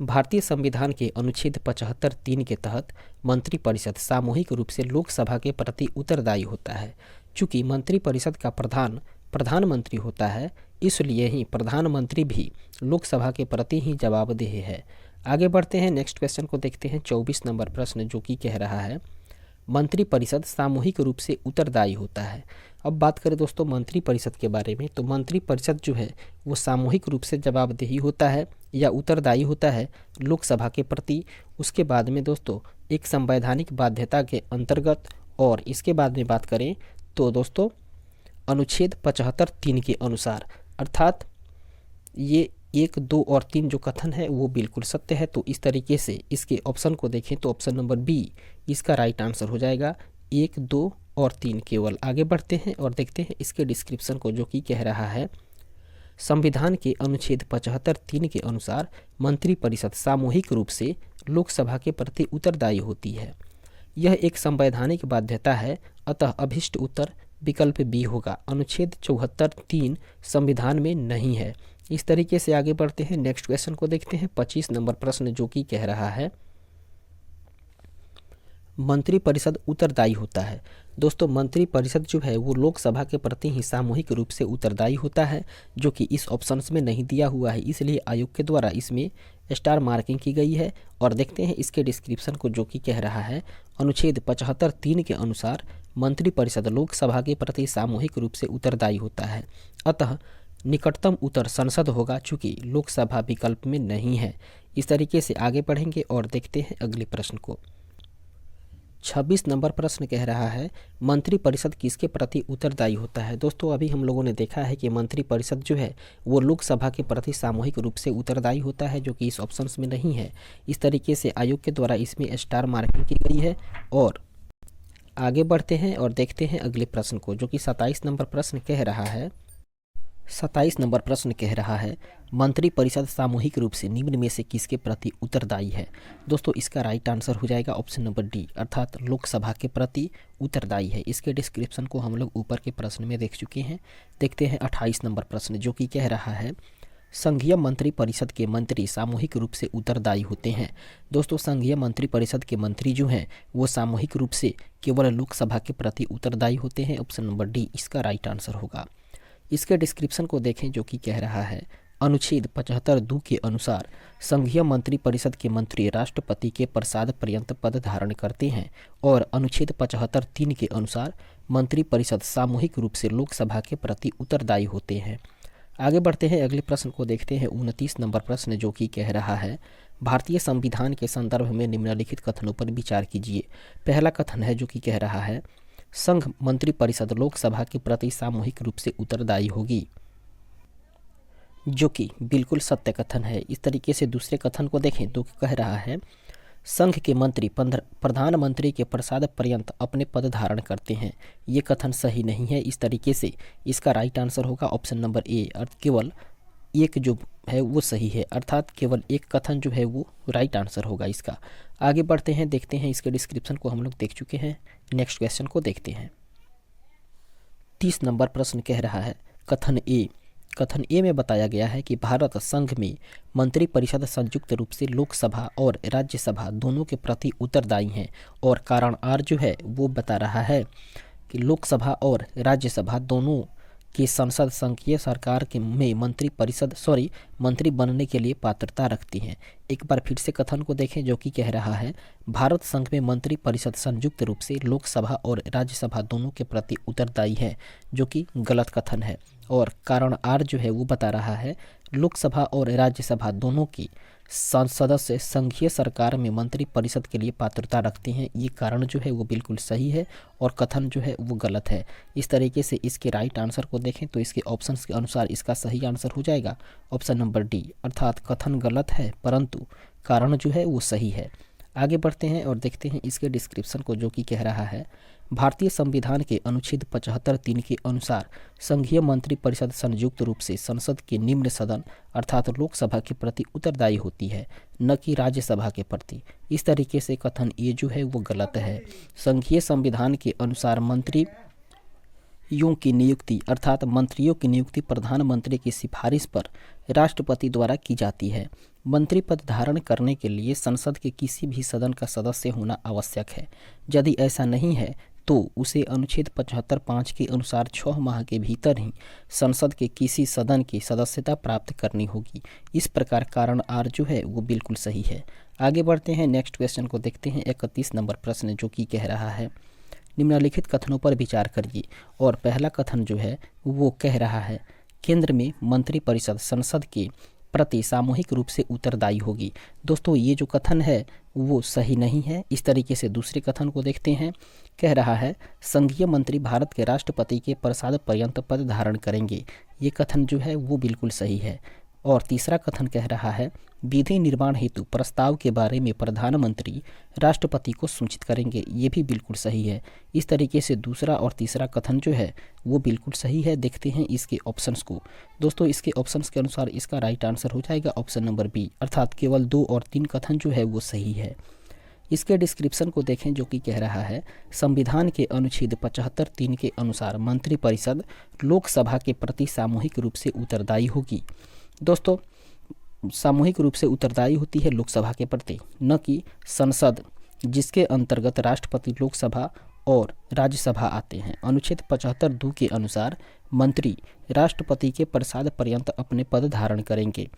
Speaker 1: भारतीय संविधान के अनुच्छेद 75(3) के तहत मंत्रिपरिषद सामूहिक रूप से लोकसभा के प्रति उत्तरदायी होता है। चूंकि मंत्रिपरिषद का प्रधानमंत्री होता है, इसलिए ही प्रधानमंत्री भी लोकसभा के प्रति ही जवाबदेह है। आगे बढ़ते हैं, नेक्स्ट क्वेश्चन को देखते हैं। 24 नंबर प्रश्न जो कि कह रहा है, मंत्रिपरिषद सामूहिक रूप से उत्तरदायी होता है। अब बात करें दोस्तों मंत्रिपरिषद के बारे में, तो मंत्रिपरिषद जो है वो सामूहिक रूप से जवाबदेही होता है या उत्तरदायी होता है लोकसभा के प्रति। उसके बाद में दोस्तों एक संवैधानिक बाध्यता के अंतर्गत, और इसके बाद में बात करें तो दोस्तों अनुच्छेद 75(3) के अनुसार, अर्थात ये 1, 2 और 3 जो कथन है वो बिल्कुल सत्य है। तो इस तरीके से इसके ऑप्शन को देखें तो ऑप्शन नंबर बी इसका राइट आंसर हो जाएगा। 1, 2 और 3 केवल। आगे बढ़ते हैं और देखते हैं इसके डिस्क्रिप्शन को, जो कि कह रहा है, संविधान के अनुच्छेद 75(3) के अनुसार मंत्रिपरिषद सामूहिक रूप से लोकसभा के प्रति उत्तरदायी होती है। यह एक संवैधानिक बाध्यता है, अतः अभिष्ट उत्तर विकल्प बी होगा। अनुच्छेद 74(3) संविधान में नहीं है। इस तरीके से आगे बढ़ते हैं, नेक्स्ट क्वेश्चन को देखते हैं। 25 नंबर प्रश्न जो कि कह रहा है, मंत्रिपरिषद उत्तरदायी होता है। दोस्तों मंत्रिपरिषद जो है वो लोकसभा के प्रति ही सामूहिक रूप से उत्तरदायी होता है, जो कि इस ऑप्शंस में नहीं दिया हुआ है, इसलिए आयोग के द्वारा इसमें स्टार मार्किंग की गई है। और देखते हैं इसके डिस्क्रिप्शन को, जो कि कह रहा है, अनुच्छेद 75(3) के अनुसार मंत्रिपरिषद लोकसभा के प्रति सामूहिक रूप से उत्तरदायी होता है, अतः निकटतम उत्तर संसद होगा, चूंकि लोकसभा विकल्प में नहीं है। इस तरीके से आगे बढ़ेंगे और देखते हैं अगले प्रश्न को। 26 नंबर प्रश्न कह रहा है, मंत्रिपरिषद किसके प्रति उत्तरदायी होता है? दोस्तों अभी हम लोगों ने देखा है कि मंत्रिपरिषद जो है वो लोकसभा के प्रति सामूहिक रूप से उत्तरदायी होता है, जो कि इस ऑप्शंस में नहीं है। इस तरीके से आयोग के द्वारा इसमें स्टार मार्किंग की गई है। और आगे बढ़ते हैं और देखते हैं अगले प्रश्न को, जो कि 27 नंबर प्रश्न कह रहा है। 27 नंबर प्रश्न कह रहा है, मंत्रिपरिषद सामूहिक रूप से निम्न में से किसके प्रति उत्तरदायी है? दोस्तों इसका राइट आंसर हो जाएगा ऑप्शन नंबर डी, अर्थात लोकसभा के प्रति उत्तरदायी है। इसके डिस्क्रिप्शन को हम लोग ऊपर के प्रश्न में देख चुके हैं। देखते हैं 28 नंबर प्रश्न जो कि कह रहा है, संघीय मंत्रिपरिषद के मंत्री सामूहिक रूप से उत्तरदायी होते हैं। दोस्तों संघीय मंत्रिपरिषद के मंत्री जो हैं वो सामूहिक रूप से केवल लोकसभा के प्रति उत्तरदायी होते हैं। ऑप्शन नंबर डी इसका राइट आंसर होगा। इसके डिस्क्रिप्शन को देखें, जो कि कह रहा है, अनुच्छेद 75(2) के अनुसार संघीय मंत्रिपरिषद के मंत्री राष्ट्रपति के प्रसाद पर्यंत पद धारण करते हैं, और अनुच्छेद 75(3) के अनुसार मंत्रिपरिषद सामूहिक रूप से लोकसभा के प्रति उत्तरदायी होते हैं। आगे बढ़ते हैं, अगले प्रश्न को देखते हैं। 29 नंबर प्रश्न जो कि कह रहा है, भारतीय संविधान के संदर्भ में निम्नलिखित कथनों पर विचार कीजिए। पहला कथन है जो कि कह रहा है, संघ मंत्रिपरिषद लोकसभा के प्रति सामूहिक रूप से उत्तरदायी होगी, जो कि बिल्कुल सत्य कथन है। इस तरीके से दूसरे कथन को देखें तो कह रहा है, संघ के मंत्री प्रधानमंत्री के प्रसाद पर्यंत अपने पद धारण करते हैं। ये कथन सही नहीं है। इस तरीके से इसका राइट आंसर होगा ऑप्शन नंबर ए, केवल एक जो है वो सही है, अर्थात केवल एक कथन जो है वो राइट आंसर होगा इसका। आगे बढ़ते हैं, देखते हैं इसके डिस्क्रिप्शन को हम लोग देख चुके हैं। नेक्स्ट क्वेश्चन को देखते हैं। 30 नंबर प्रश्न कह रहा है, कथन ए में बताया गया है कि भारत संघ में मंत्रिपरिषद संयुक्त रूप से लोकसभा और राज्यसभा दोनों के प्रति उत्तरदायी हैं, और कारण आर जो है वो बता रहा है कि लोकसभा और राज्यसभा दोनों की संसद संघीय सरकार के में मंत्री बनने के लिए पात्रता रखती हैं। एक बार फिर से कथन को देखें, जो कि कह रहा है, भारत संघ में मंत्रिपरिषद संयुक्त रूप से लोकसभा और राज्यसभा दोनों के प्रति उत्तरदायी है, जो कि गलत कथन है। और कारण आर जो है वो बता रहा है, लोकसभा और राज्यसभा दोनों की सदस्य संघीय सरकार में मंत्रिपरिषद के लिए पात्रता रखते हैं। ये कारण जो है वो बिल्कुल सही है और कथन जो है वो गलत है। इस तरीके से इसके राइट आंसर को देखें तो इसके ऑप्शंस के अनुसार इसका सही आंसर हो जाएगा ऑप्शन नंबर डी, अर्थात कथन गलत है परंतु कारण जो है वो सही है। आगे बढ़ते हैं और देखते हैं इसके डिस्क्रिप्शन को, जो कि कह रहा है भारतीय संविधान के अनुच्छेद 75(3) के अनुसार संघीय मंत्रिपरिषद संयुक्त रूप से संसद के निम्न सदन अर्थात लोकसभा के प्रति उत्तरदायी होती है, न कि राज्यसभा के प्रति। इस तरीके से कथन ये जो है वो गलत है। संघीय संविधान के अनुसार मंत्रियों की नियुक्ति अर्थात मंत्रियों की नियुक्ति प्रधानमंत्री की सिफारिश पर राष्ट्रपति द्वारा की जाती है। मंत्री पद धारण करने के लिए संसद के किसी भी सदन का सदस्य होना आवश्यक है। यदि ऐसा नहीं है तो उसे अनुच्छेद 75(5) के अनुसार 6 माह के भीतर ही संसद के किसी सदन की सदस्यता प्राप्त करनी होगी। इस प्रकार कारण आर जो है वो बिल्कुल सही है। आगे बढ़ते हैं, नेक्स्ट क्वेश्चन को देखते हैं। 31 नंबर प्रश्न, जो कि कह रहा है निम्नलिखित कथनों पर विचार करिए। और पहला कथन जो है वो कह रहा है केंद्र में मंत्रिपरिषद संसद के प्रति सामूहिक रूप से उत्तरदायी होगी। दोस्तों ये जो कथन है वो सही नहीं है। इस तरीके से दूसरे कथन को देखते हैं। कह रहा है संघीय मंत्री भारत के राष्ट्रपति के प्रसाद पर्यंत पद धारण करेंगे। ये कथन जो है वो बिल्कुल सही है। और तीसरा कथन कह रहा है विधि निर्माण हेतु प्रस्ताव के बारे में प्रधानमंत्री राष्ट्रपति को सूचित करेंगे। ये भी बिल्कुल सही है। इस तरीके से दूसरा और तीसरा कथन जो है वो बिल्कुल सही है। देखते हैं इसके ऑप्शंस को। दोस्तों इसके ऑप्शंस के अनुसार इसका राइट आंसर हो जाएगा ऑप्शन नंबर बी, अर्थात केवल 2 और 3 कथन जो है वो सही है। इसके डिस्क्रिप्शन को देखें, जो कि कह रहा है संविधान के अनुच्छेद 75(3) के अनुसार मंत्रिपरिषद लोकसभा के प्रति सामूहिक रूप से उत्तरदायी होगी। दोस्तों सामूहिक रूप से उत्तरदायी होती है लोकसभा के प्रति, न कि संसद, जिसके अंतर्गत राष्ट्रपति, लोकसभा और राज्यसभा आते हैं। अनुच्छेद 75(2) के अनुसार मंत्री राष्ट्रपति के प्रसाद पर्यंत अपने पद धारण करेंगे।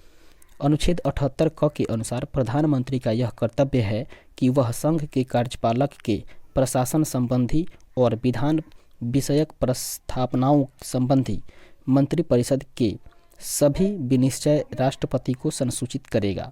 Speaker 1: अनुच्छेद 78 क के अनुसार प्रधानमंत्री का यह कर्तव्य है कि वह संघ के कार्यपालक के प्रशासन संबंधी और विधान विषयक प्रस्थापनाओं संबंधी मंत्रिपरिषद के सभी विनिश्चय राष्ट्रपति को संसूचित करेगा।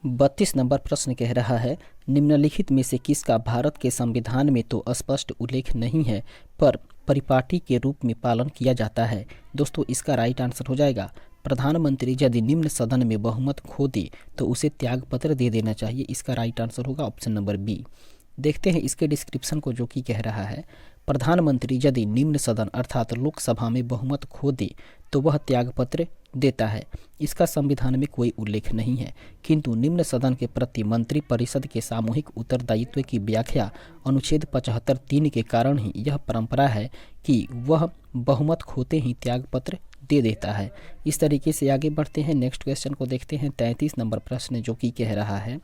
Speaker 1: 32 नंबर प्रश्न कह रहा है निम्नलिखित में से किसका भारत के संविधान में तो स्पष्ट उल्लेख नहीं है पर परिपाटी के रूप में पालन किया जाता है। दोस्तों इसका राइट आंसर हो जाएगा प्रधानमंत्री यदि निम्न सदन में बहुमत खो दे तो उसे त्यागपत्र दे देना चाहिए। इसका राइट आंसर होगा ऑप्शन नंबर बी। देखते हैं इसके डिस्क्रिप्शन को, जो कि कह रहा है प्रधानमंत्री यदि निम्न सदन अर्थात लोकसभा में बहुमत खो दे तो वह त्यागपत्र देता है। इसका संविधान में कोई उल्लेख नहीं है, किंतु निम्न सदन के प्रति मंत्रिपरिषद के सामूहिक उत्तरदायित्व की व्याख्या अनुच्छेद 75(3) के कारण ही यह परंपरा है कि वह बहुमत खोते ही त्यागपत्र दे देता है। इस तरीके से आगे बढ़ते हैं, नेक्स्ट क्वेश्चन को देखते हैं। 33 नंबर प्रश्न, जो कि कह रहा है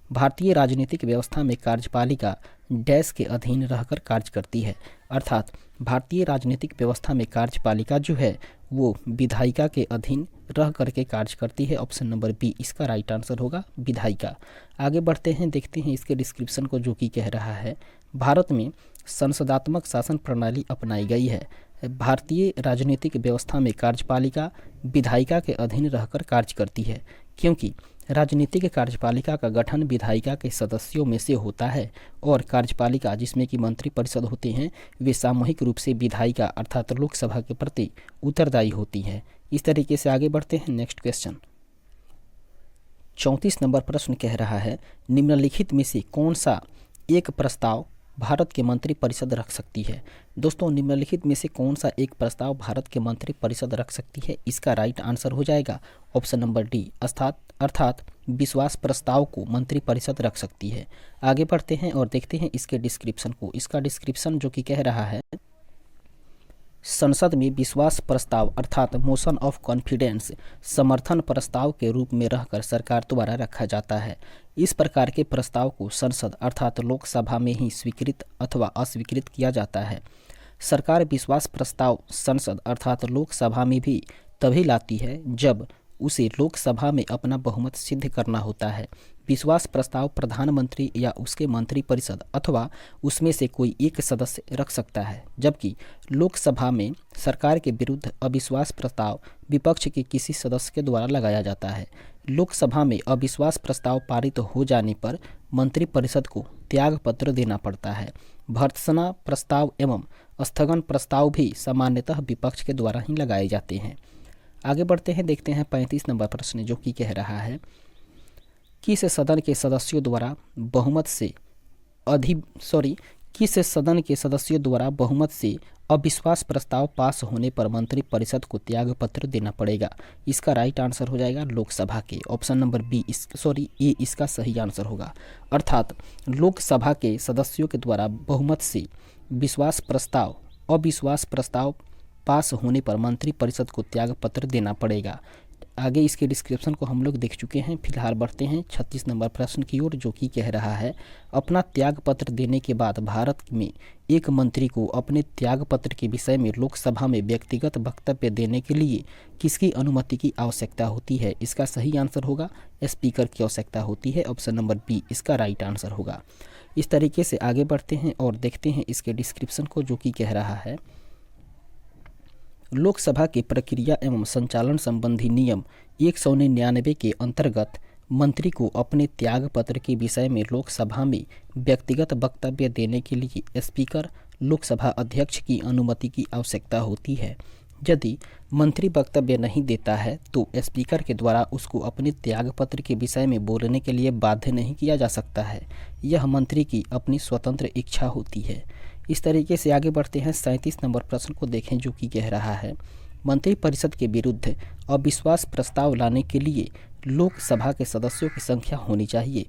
Speaker 1: भारतीय राजनीतिक व्यवस्था में कार्यपालिका डैश के अधीन रहकर कार्य करती है। अर्थात भारतीय राजनीतिक व्यवस्था में कार्यपालिका जो है वो विधायिका के अधीन रह करके कार्य करती है। ऑप्शन नंबर बी इसका राइट आंसर होगा, विधायिका। आगे बढ़ते हैं, देखते हैं इसके डिस्क्रिप्शन को, जो कि कह रहा है भारत में संसदात्मक शासन प्रणाली अपनाई गई है। भारतीय राजनीतिक व्यवस्था में कार्यपालिका विधायिका के अधीन रहकर कार्य करती है, क्योंकि राजनीतिक कार्यपालिका का गठन विधायिका के सदस्यों में से होता है और कार्यपालिका जिसमें कि मंत्रिपरिषद होते हैं वे सामूहिक रूप से विधायिका अर्थात लोकसभा के प्रति उत्तरदायी होती हैं। इस तरीके से आगे बढ़ते हैं, नेक्स्ट क्वेश्चन। 34 नंबर प्रश्न कह रहा है निम्नलिखित में से कौन सा एक प्रस्ताव भारत के मंत्रिपरिषद रख सकती है। दोस्तों निम्नलिखित में से कौन सा एक प्रस्ताव भारत के मंत्रिपरिषद रख सकती है। इसका राइट आंसर हो जाएगा ऑप्शन नंबर डी, अर्थात विश्वास प्रस्ताव को मंत्रिपरिषद रख सकती है। आगे बढ़ते हैं और देखते हैं इसके डिस्क्रिप्शन को। इसका डिस्क्रिप्शन जो कि कह रहा है संसद में विश्वास प्रस्ताव अर्थात मोशन ऑफ कॉन्फिडेंस समर्थन प्रस्ताव के रूप में रहकर सरकार द्वारा रखा जाता है। इस प्रकार के प्रस्ताव को संसद अर्थात लोकसभा में ही स्वीकृत अथवा अस्वीकृत किया जाता है। सरकार विश्वास प्रस्ताव संसद अर्थात लोकसभा में भी तभी लाती है जब उसे लोकसभा में अपना बहुमत सिद्ध करना होता है। विश्वास प्रस्ताव प्रधानमंत्री या उसके मंत्रिपरिषद अथवा उसमें से कोई एक सदस्य रख सकता है, जबकि लोकसभा में सरकार के विरुद्ध अविश्वास प्रस्ताव विपक्ष के किसी सदस्य के द्वारा लगाया जाता है। लोकसभा में अविश्वास प्रस्ताव पारित हो जाने पर मंत्रिपरिषद को त्यागपत्र देना पड़ता है। भर्त्सना प्रस्ताव एवं स्थगन प्रस्ताव भी सामान्यतः विपक्ष के द्वारा ही लगाए जाते हैं। आगे बढ़ते हैं, देखते हैं 35 नंबर प्रश्न जो कि कह रहा है किस सदन के सदस्यों द्वारा बहुमत से किस सदन के सदस्यों द्वारा बहुमत से अविश्वास प्रस्ताव पास होने पर मंत्रिपरिषद को त्यागपत्र देना पड़ेगा? इसका राइट आंसर हो जाएगा लोकसभा के। ऑप्शन नंबर ए इसका सही आंसर होगा। अर्थात लोकसभा के सदस्यों के द्वारा बहुमत से अविश्वास प्रस्ताव पास होने पर मंत्रिपरिषद को त्यागपत्र देना पड़ेगा। आगे इसके डिस्क्रिप्शन को हम लोग देख चुके हैं। फिलहाल बढ़ते हैं 36 नंबर प्रश्न की ओर, जो कि कह रहा है अपना त्यागपत्र देने के बाद भारत में एक मंत्री को अपने त्यागपत्र के विषय में लोकसभा में व्यक्तिगत वक्तव्य देने के लिए किसकी अनुमति की आवश्यकता होती है? इसका सही आंसर होगा स्पीकर की आवश्यकता होती है। ऑप्शन नंबर बी इसका राइट आंसर होगा। इस तरीके से आगे बढ़ते हैं और देखते हैं इसके डिस्क्रिप्शन को, जो कि कह रहा है लोकसभा के प्रक्रिया एवं संचालन संबंधी नियम 199 के अंतर्गत मंत्री को अपने त्यागपत्र के विषय में लोकसभा में व्यक्तिगत वक्तव्य देने के लिए स्पीकर लोकसभा अध्यक्ष की अनुमति की आवश्यकता होती है। यदि मंत्री वक्तव्य नहीं देता है तो स्पीकर के द्वारा उसको अपने त्यागपत्र के विषय में बोलने के लिए बाध्य नहीं किया जा सकता है। यह मंत्री की अपनी स्वतंत्र इच्छा होती है। इस तरीके से आगे बढ़ते हैं 37 नंबर प्रश्न को देखें, जो कि कह रहा है मंत्रिपरिषद के विरुद्ध अविश्वास प्रस्ताव लाने के लिए लोकसभा के सदस्यों की संख्या होनी चाहिए।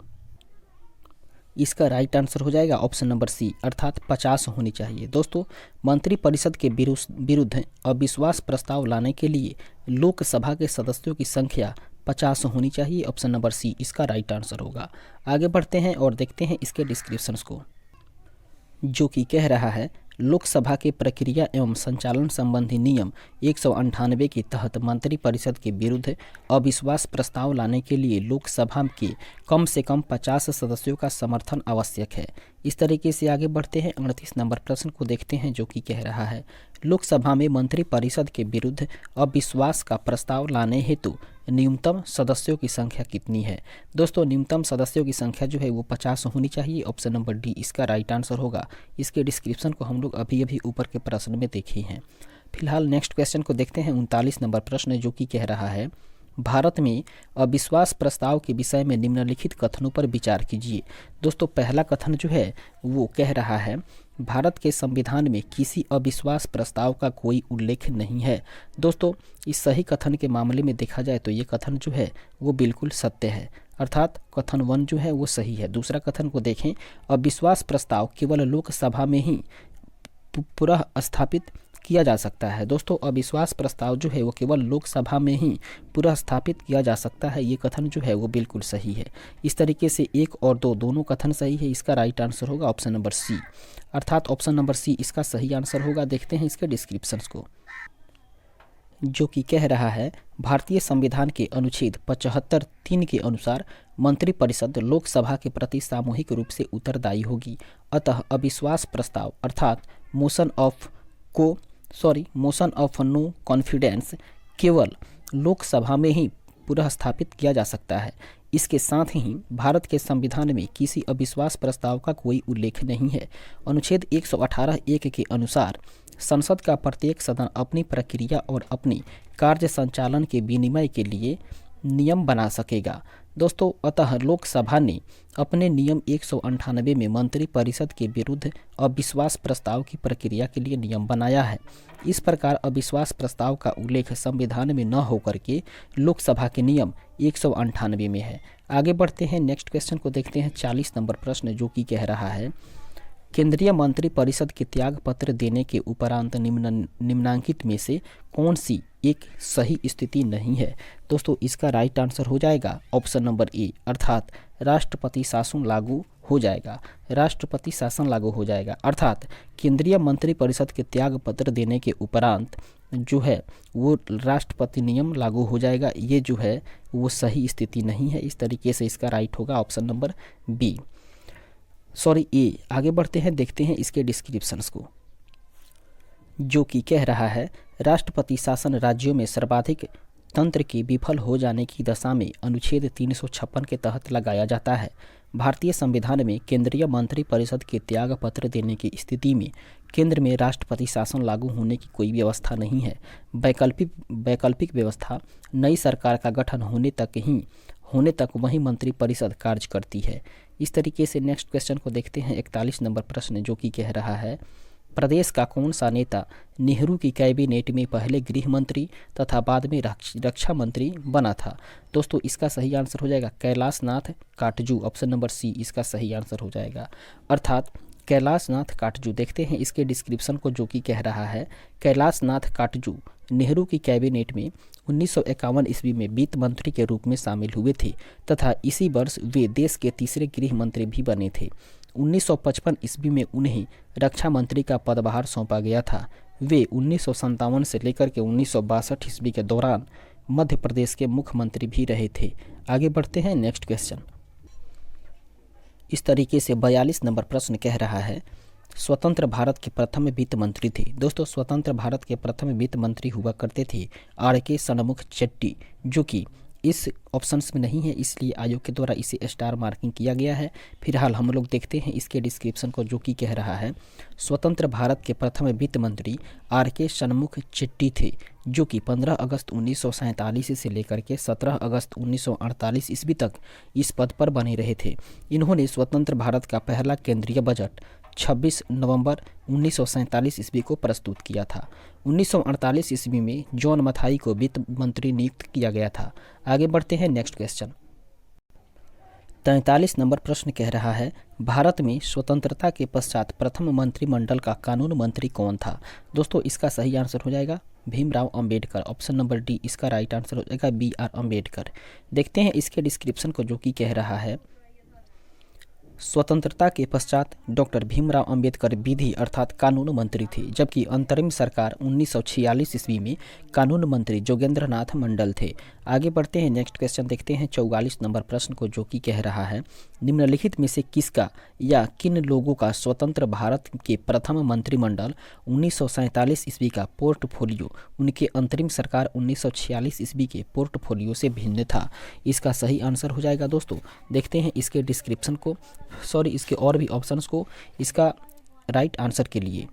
Speaker 1: इसका राइट आंसर हो जाएगा ऑप्शन नंबर सी, अर्थात 50 होनी चाहिए। दोस्तों, मंत्रिपरिषद के विरुद्ध अविश्वास प्रस्ताव लाने के लिए लोकसभा के सदस्यों की संख्या 50 होनी चाहिए। ऑप्शन नंबर सी इसका राइट आंसर होगा। आगे बढ़ते हैं और देखते हैं इसके डिस्क्रिप्शंस को, जो कि कह रहा है लोकसभा के प्रक्रिया एवं संचालन संबंधी नियम 198 के तहत मंत्रिपरिषद के विरुद्ध अविश्वास प्रस्ताव लाने के लिए लोकसभा के कम से कम 50 सदस्यों का समर्थन आवश्यक है। इस तरीके से आगे बढ़ते हैं 38 नंबर प्रश्न को देखते हैं, जो कि कह रहा है लोकसभा में मंत्रिपरिषद के विरुद्ध अविश्वास का प्रस्ताव लाने हेतु न्यूनतम सदस्यों की संख्या कितनी है? दोस्तों, न्यूनतम सदस्यों की संख्या जो है वो 50 होनी चाहिए। ऑप्शन नंबर डी इसका राइट आंसर होगा। इसके डिस्क्रिप्शन को हम लोग अभी ऊपर के प्रश्न में देखे हैं। फिलहाल नेक्स्ट क्वेश्चन को देखते हैं 39 नंबर प्रश्न, जो कि कह रहा है भारत में अविश्वास प्रस्ताव के विषय में निम्नलिखित कथनों पर विचार कीजिए। दोस्तों, पहला कथन जो है वो कह रहा है भारत के संविधान में किसी अविश्वास प्रस्ताव का कोई उल्लेख नहीं है। दोस्तों, इस सही कथन के मामले में देखा जाए तो ये कथन जो है वो बिल्कुल सत्य है, अर्थात कथन 1 जो है वो सही है। दूसरा कथन को देखें, अविश्वास प्रस्ताव केवल लोकसभा में ही पुनः स्थापित किया जा सकता है। दोस्तों, अविश्वास प्रस्ताव जो है वो केवल लोकसभा में ही पुनः स्थापित किया जा सकता है। ये कथन जो है वो बिल्कुल सही है। इस तरीके से 1 और 2 दोनों कथन सही है। इसका राइट आंसर होगा ऑप्शन नंबर सी, अर्थात ऑप्शन नंबर सी इसका सही आंसर होगा। देखते हैं इसके डिस्क्रिप्शंस को, जो कि कह रहा है भारतीय संविधान के अनुच्छेद 75(3) के अनुसार मंत्रिपरिषद लोकसभा के प्रति सामूहिक रूप से उत्तरदायी होगी। अतः अविश्वास प्रस्ताव अर्थात मोशन ऑफ नो कॉन्फिडेंस केवल लोकसभा में ही पुनः स्थापित किया जा सकता है। इसके साथ ही भारत के संविधान में किसी अविश्वास प्रस्ताव का कोई उल्लेख नहीं है। अनुच्छेद 118(1) के अनुसार संसद का प्रत्येक सदन अपनी प्रक्रिया और अपनी कार्य संचालन के विनिमय के लिए नियम बना सकेगा। दोस्तों, अतः लोकसभा ने अपने नियम 198 में मंत्रिपरिषद के विरुद्ध अविश्वास प्रस्ताव की प्रक्रिया के लिए नियम बनाया है। इस प्रकार अविश्वास प्रस्ताव का उल्लेख संविधान में न होकर के लोकसभा के नियम 198 में है। आगे बढ़ते हैं, नेक्स्ट क्वेश्चन को देखते हैं 40 नंबर प्रश्न, जो कि कह रहा है केंद्रीय मंत्रिपरिषद के त्यागपत्र देने के उपरांत निम्नांकित में से कौन सी एक सही स्थिति नहीं है? दोस्तों, इसका राइट आंसर हो जाएगा ऑप्शन नंबर ए, अर्थात राष्ट्रपति शासन लागू हो जाएगा। राष्ट्रपति शासन लागू हो जाएगा, अर्थात केंद्रीय मंत्रिपरिषद के त्यागपत्र देने के उपरांत जो है वो राष्ट्रपति नियम लागू हो जाएगा। ये जो है वो सही स्थिति नहीं है। इस तरीके से इसका राइट होगा ऑप्शन नंबर ए। आगे बढ़ते हैं, देखते हैं इसके डिस्क्रिप्शंस को, जो कि कह रहा है राष्ट्रपति शासन राज्यों में सर्वाधिक तंत्र के विफल हो जाने की दशा में अनुच्छेद 356 के तहत लगाया जाता है। भारतीय संविधान में केंद्रीय मंत्रिपरिषद के त्यागपत्र देने की स्थिति में केंद्र में राष्ट्रपति शासन लागू होने की कोई व्यवस्था नहीं है। वैकल्पिक व्यवस्था नई सरकार का गठन होने तक ही होने तक वही मंत्रिपरिषद कार्य करती है। इस तरीके से नेक्स्ट क्वेश्चन को देखते हैं 41 नंबर प्रश्न, जो कि कह रहा है प्रदेश का कौन सा नेता नेहरू की कैबिनेट में पहले गृह मंत्री तथा बाद में रक्षा मंत्री बना था। दोस्तों इसका सही आंसर हो जाएगा Kailash Nath Katju, option number C इसका सही आंसर हो जाएगा, अर्थात कैलाश नाथ काटजू। देखते हैं इसके डिस्क्रिप्शन को, जो कि कह रहा है कैलाश नाथ काटजू नेहरू की कैबिनेट में 1951 ईस्वी में वित्त मंत्री के रूप में शामिल हुए थे तथा इसी वर्ष वे देश के तीसरे गृह मंत्री भी बने थे। 1955 ईस्वी में उन्हें रक्षा मंत्री का पदभार सौंपा गया था। वे 1957 से लेकर के 1962 ईस्वी के दौरान मध्य प्रदेश के मुख्यमंत्री भी रहे थे। आगे बढ़ते हैं नेक्स्ट क्वेश्चन। इस तरीके से 42 नंबर प्रश्न कह रहा है स्वतंत्र भारत के प्रथम वित्त मंत्री थे। दोस्तों स्वतंत्र भारत के प्रथम वित्त मंत्री हुआ करते थे आर.के. षणमुख चेट्टी, जो कि इस ऑप्शंस में नहीं है, इसलिए आयोग के द्वारा इसे स्टार मार्किंग किया गया है। फिलहाल हम लोग देखते हैं इसके डिस्क्रिप्शन को, जो कि कह रहा है स्वतंत्र भारत के प्रथम वित्त मंत्री आर.के. षणमुख चेट्टी थे, जो कि 15 अगस्त 1947 से लेकर के 17 अगस्त 1948 ईस्वी तक इस पद पर बने रहे थे। इन्होंने स्वतंत्र भारत का पहला केंद्रीय बजट 26 नवंबर 1947 ईस्वी को प्रस्तुत किया था। 1948 ईस्वी में जॉन मथाई को वित्त मंत्री नियुक्त किया गया था। आगे बढ़ते हैं नेक्स्ट क्वेश्चन। 43 नंबर प्रश्न कह रहा है भारत में स्वतंत्रता के पश्चात प्रथम मंत्रिमंडल का कानून मंत्री कौन था। दोस्तों इसका सही आंसर हो जाएगा Bhimrao Ambedkar, option number D इसका राइट आंसर हो जाएगा बी.आर. अंबेडकर। देखते हैं इसके डिस्क्रिप्शन को, जो कि कह रहा है स्वतंत्रता के पश्चात डॉक्टर भीमराव अंबेडकर विधि अर्थात कानून मंत्री थे, जबकि अंतरिम सरकार 1946 ईस्वी में कानून मंत्री जोगेंद्र नाथ मंडल थे। आगे बढ़ते हैं नेक्स्ट क्वेश्चन देखते हैं 44 नंबर प्रश्न को, जो कि कह रहा है निम्नलिखित में से किसका या किन लोगों का स्वतंत्र भारत के प्रथम मंत्रिमंडल 1947 ईस्वी का पोर्टफोलियो उनके अंतरिम सरकार 1946 ईस्वी के पोर्टफोलियो से भिन्न था। इसका सही आंसर हो जाएगा दोस्तों। देखते हैं इसके डिस्क्रिप्शन को, इसके और भी ऑप्शंस को इसका राइट आंसर के लिए।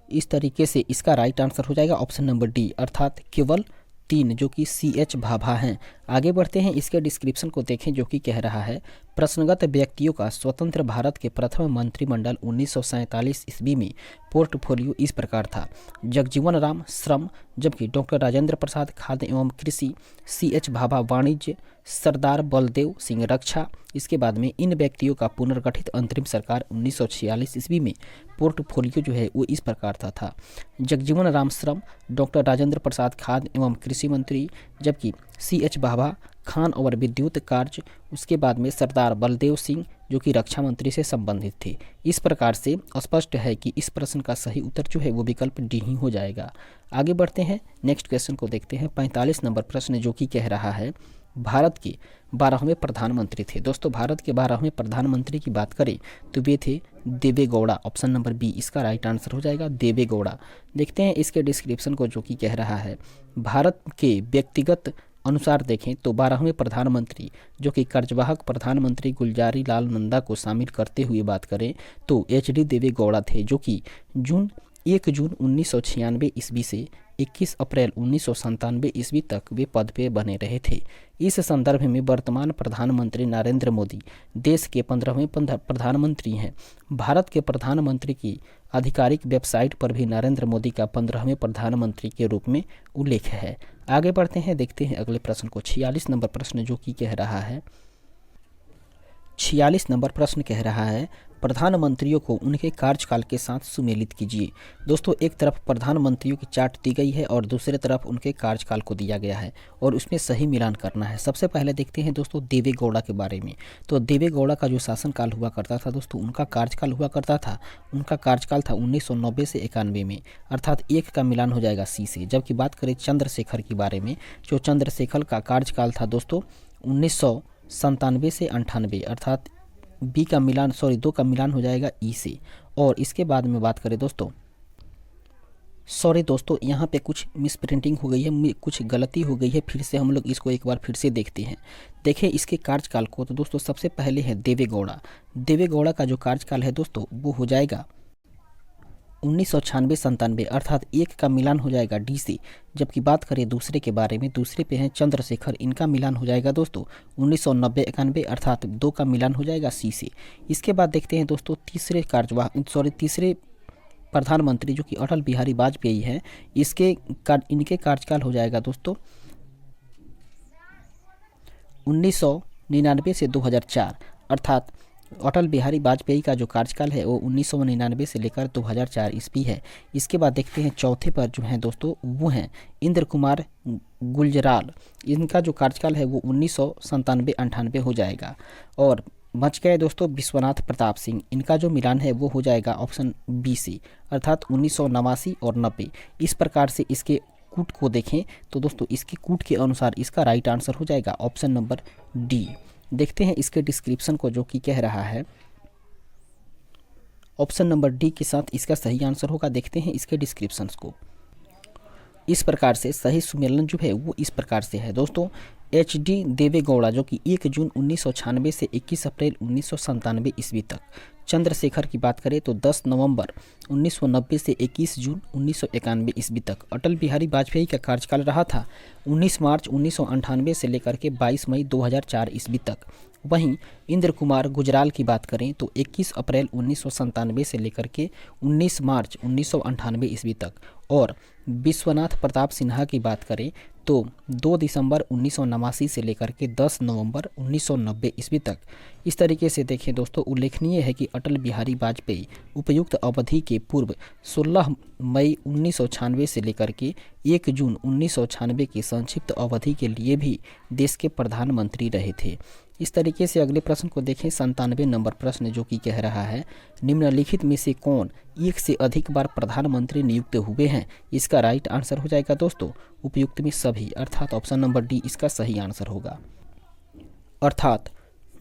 Speaker 1: इस तरीके से इसका राइट आंसर हो जाएगा ऑप्शन नंबर डी अर्थात केवल 3, जो कि C.H. भाभा हैं। आगे बढ़ते हैं इसके डिस्क्रिप्शन को देखें, जो कि कह रहा है प्रश्नगत व्यक्तियों का स्वतंत्र भारत के प्रथम मंत्रिमंडल 1947 ईस्वी में पोर्टफोलियो इस प्रकार था जगजीवन राम श्रम, जबकि डॉक्टर राजेंद्र प्रसाद खाद्य एवं कृषि, C.H. भाभा वाणिज्य, सरदार बलदेव सिंह रक्षा। इसके बाद में इन व्यक्तियों का पुनर्गठित अंतरिम सरकार 1946 ईस्वी में पोर्टफोलियो जो है वो इस प्रकार था जगजीवन राम श्रम, डॉक्टर राजेंद्र प्रसाद खाद्य एवं कृषि मंत्री, जबकि C.H. भाभा खान और विद्युत कार्य, उसके बाद में सरदार बलदेव सिंह जो कि रक्षा मंत्री से संबंधित थे। इस प्रकार से स्पष्ट है कि इस प्रश्न का सही उत्तर जो है वो विकल्प डी ही हो जाएगा। आगे बढ़ते हैं नेक्स्ट क्वेश्चन को देखते हैं 45 नंबर प्रश्न, जो कि कह रहा है भारत के 12वें प्रधानमंत्री थे। दोस्तों भारत के 12वें प्रधानमंत्री की बात करें तो वे थे देवे गौड़ा, ऑप्शन नंबर बी इसका राइट आंसर हो जाएगा देवे गौड़ा। देखते हैं इसके डिस्क्रिप्शन को, जो कि कह रहा है भारत के व्यक्तिगत अनुसार देखें तो 12वें प्रधानमंत्री जो कि कार्यवाहक प्रधानमंत्री गुलजारी लाल नंदा को शामिल करते हुए बात करें तो एच.डी. देवे गौड़ा थे, जो कि 1 जून 1996 ईस्वी से 21 अप्रैल 1997 ईस्वी तक वे पद पे बने रहे थे। इस संदर्भ में वर्तमान प्रधानमंत्री नरेंद्र मोदी देश के 15वें प्रधानमंत्री हैं। भारत के प्रधानमंत्री की आधिकारिक वेबसाइट पर भी नरेंद्र मोदी का 15वें प्रधानमंत्री के रूप में उल्लेख है। आगे बढ़ते हैं, देखते हैं अगले प्रश्न को। 46 नंबर प्रश्न जो कि कह रहा है 46 नंबर प्रश्न कह रहा है प्रधानमंत्रियों को उनके कार्यकाल के साथ सुमेलित कीजिए। दोस्तों एक तरफ प्रधानमंत्रियों की चार्ट दी गई है और दूसरी तरफ उनके कार्यकाल को दिया गया है और उसमें सही मिलान करना है। सबसे पहले देखते हैं दोस्तों देवे गौड़ा के बारे में। तो देवे गौड़ा का जो शासनकाल हुआ करता था दोस्तों, उनका कार्यकाल हुआ करता था, उनका कार्यकाल था 1990 से 91 में, अर्थात एक का मिलान हो जाएगा सी से। जबकि बात करें चंद्रशेखर के बारे में, जो चंद्रशेखर का कार्यकाल था दोस्तों 1997 से 98, अर्थात बी का मिलान 2 का मिलान हो जाएगा ई से। और इसके बाद में बात करें दोस्तों, यहाँ पे कुछ मिस प्रिंटिंग हो गई है, कुछ गलती हो गई है। फिर से हम लोग इसको एक बार फिर से देखते हैं। देखें इसके कार्यकाल को तो दोस्तों सबसे पहले है देवे गौड़ा। देवे गौड़ा का जो कार्यकाल है दोस्तों वो हो जाएगा 1996-97 अर्थात एक का मिलान हो जाएगा डी से। जबकि बात करें दूसरे के बारे में, दूसरे पे हैं चंद्रशेखर, इनका मिलान हो जाएगा दोस्तों 1990-91 अर्थात दो का मिलान हो जाएगा सी से। इसके बाद देखते हैं दोस्तों तीसरे प्रधानमंत्री जो कि अटल बिहारी वाजपेयी हैं, इनके कार्यकाल हो जाएगा दोस्तों 1999 से 2004 अर्थात अटल बिहारी वाजपेयी का जो कार्यकाल है वो 1999 से लेकर 2004 ईस्वी है। इसके बाद देखते हैं चौथे पर जो है दोस्तों वो हैं इंद्र कुमार गुलजराल, इनका जो कार्यकाल है वो 1997-98 हो जाएगा। और बच गए दोस्तों विश्वनाथ प्रताप सिंह, इनका जो मिलान है वो हो जाएगा ऑप्शन बी से अर्थात 1989 और 90। इस प्रकार से इसके कूट को देखें तो दोस्तों इसके कूट के अनुसार इसका राइट आंसर हो जाएगा ऑप्शन नंबर डी। देखते हैं इसके डिस्क्रिप्शन को जो कि कह रहा है ऑप्शन नंबर डी के साथ इसका सही आंसर होगा। देखते हैं इसके डिस्क्रिप्शंस को। इस प्रकार से सही सुमेलन जो है वो इस प्रकार से है दोस्तों। एच.डी. देवेगौड़ा जो कि 1 जून 1996 से 21 अप्रैल 1997 ईस्वी तक। चंद्रशेखर की बात करें तो 10 नवंबर 1990 से 21 जून 1991 ईस्वी तक। अटल बिहारी वाजपेयी का कार्यकाल रहा था 19 मार्च 1998 से लेकर के 22 मई 2004 ईस्वी तक। वहीं इंद्र कुमार गुजराल की बात करें तो 21 अप्रैल 1997 से लेकर के 19 मार्च 1998 ईस्वी तक। और विश्वनाथ प्रताप सिन्हा की बात करें तो 2 दिसंबर 1989 से लेकर के 10 नवंबर 1990 ईस्वी तक। इस तरीके से देखें दोस्तों, उल्लेखनीय है कि अटल बिहारी वाजपेयी उपयुक्त अवधि के पूर्व 16 मई 1996 से लेकर के 1 जून 1996 की संक्षिप्त अवधि के लिए भी देश के प्रधानमंत्री रहे थे। इस तरीके से अगले प्रश्न को देखें। 97 नंबर प्रश्न जो कि कह रहा है निम्नलिखित में से कौन एक से अधिक बार प्रधानमंत्री नियुक्त हुए हैं। इसका राइट आंसर हो जाएगा दोस्तों उपयुक्त में सभी अर्थात ऑप्शन नंबर डी इसका सही आंसर होगा। अर्थात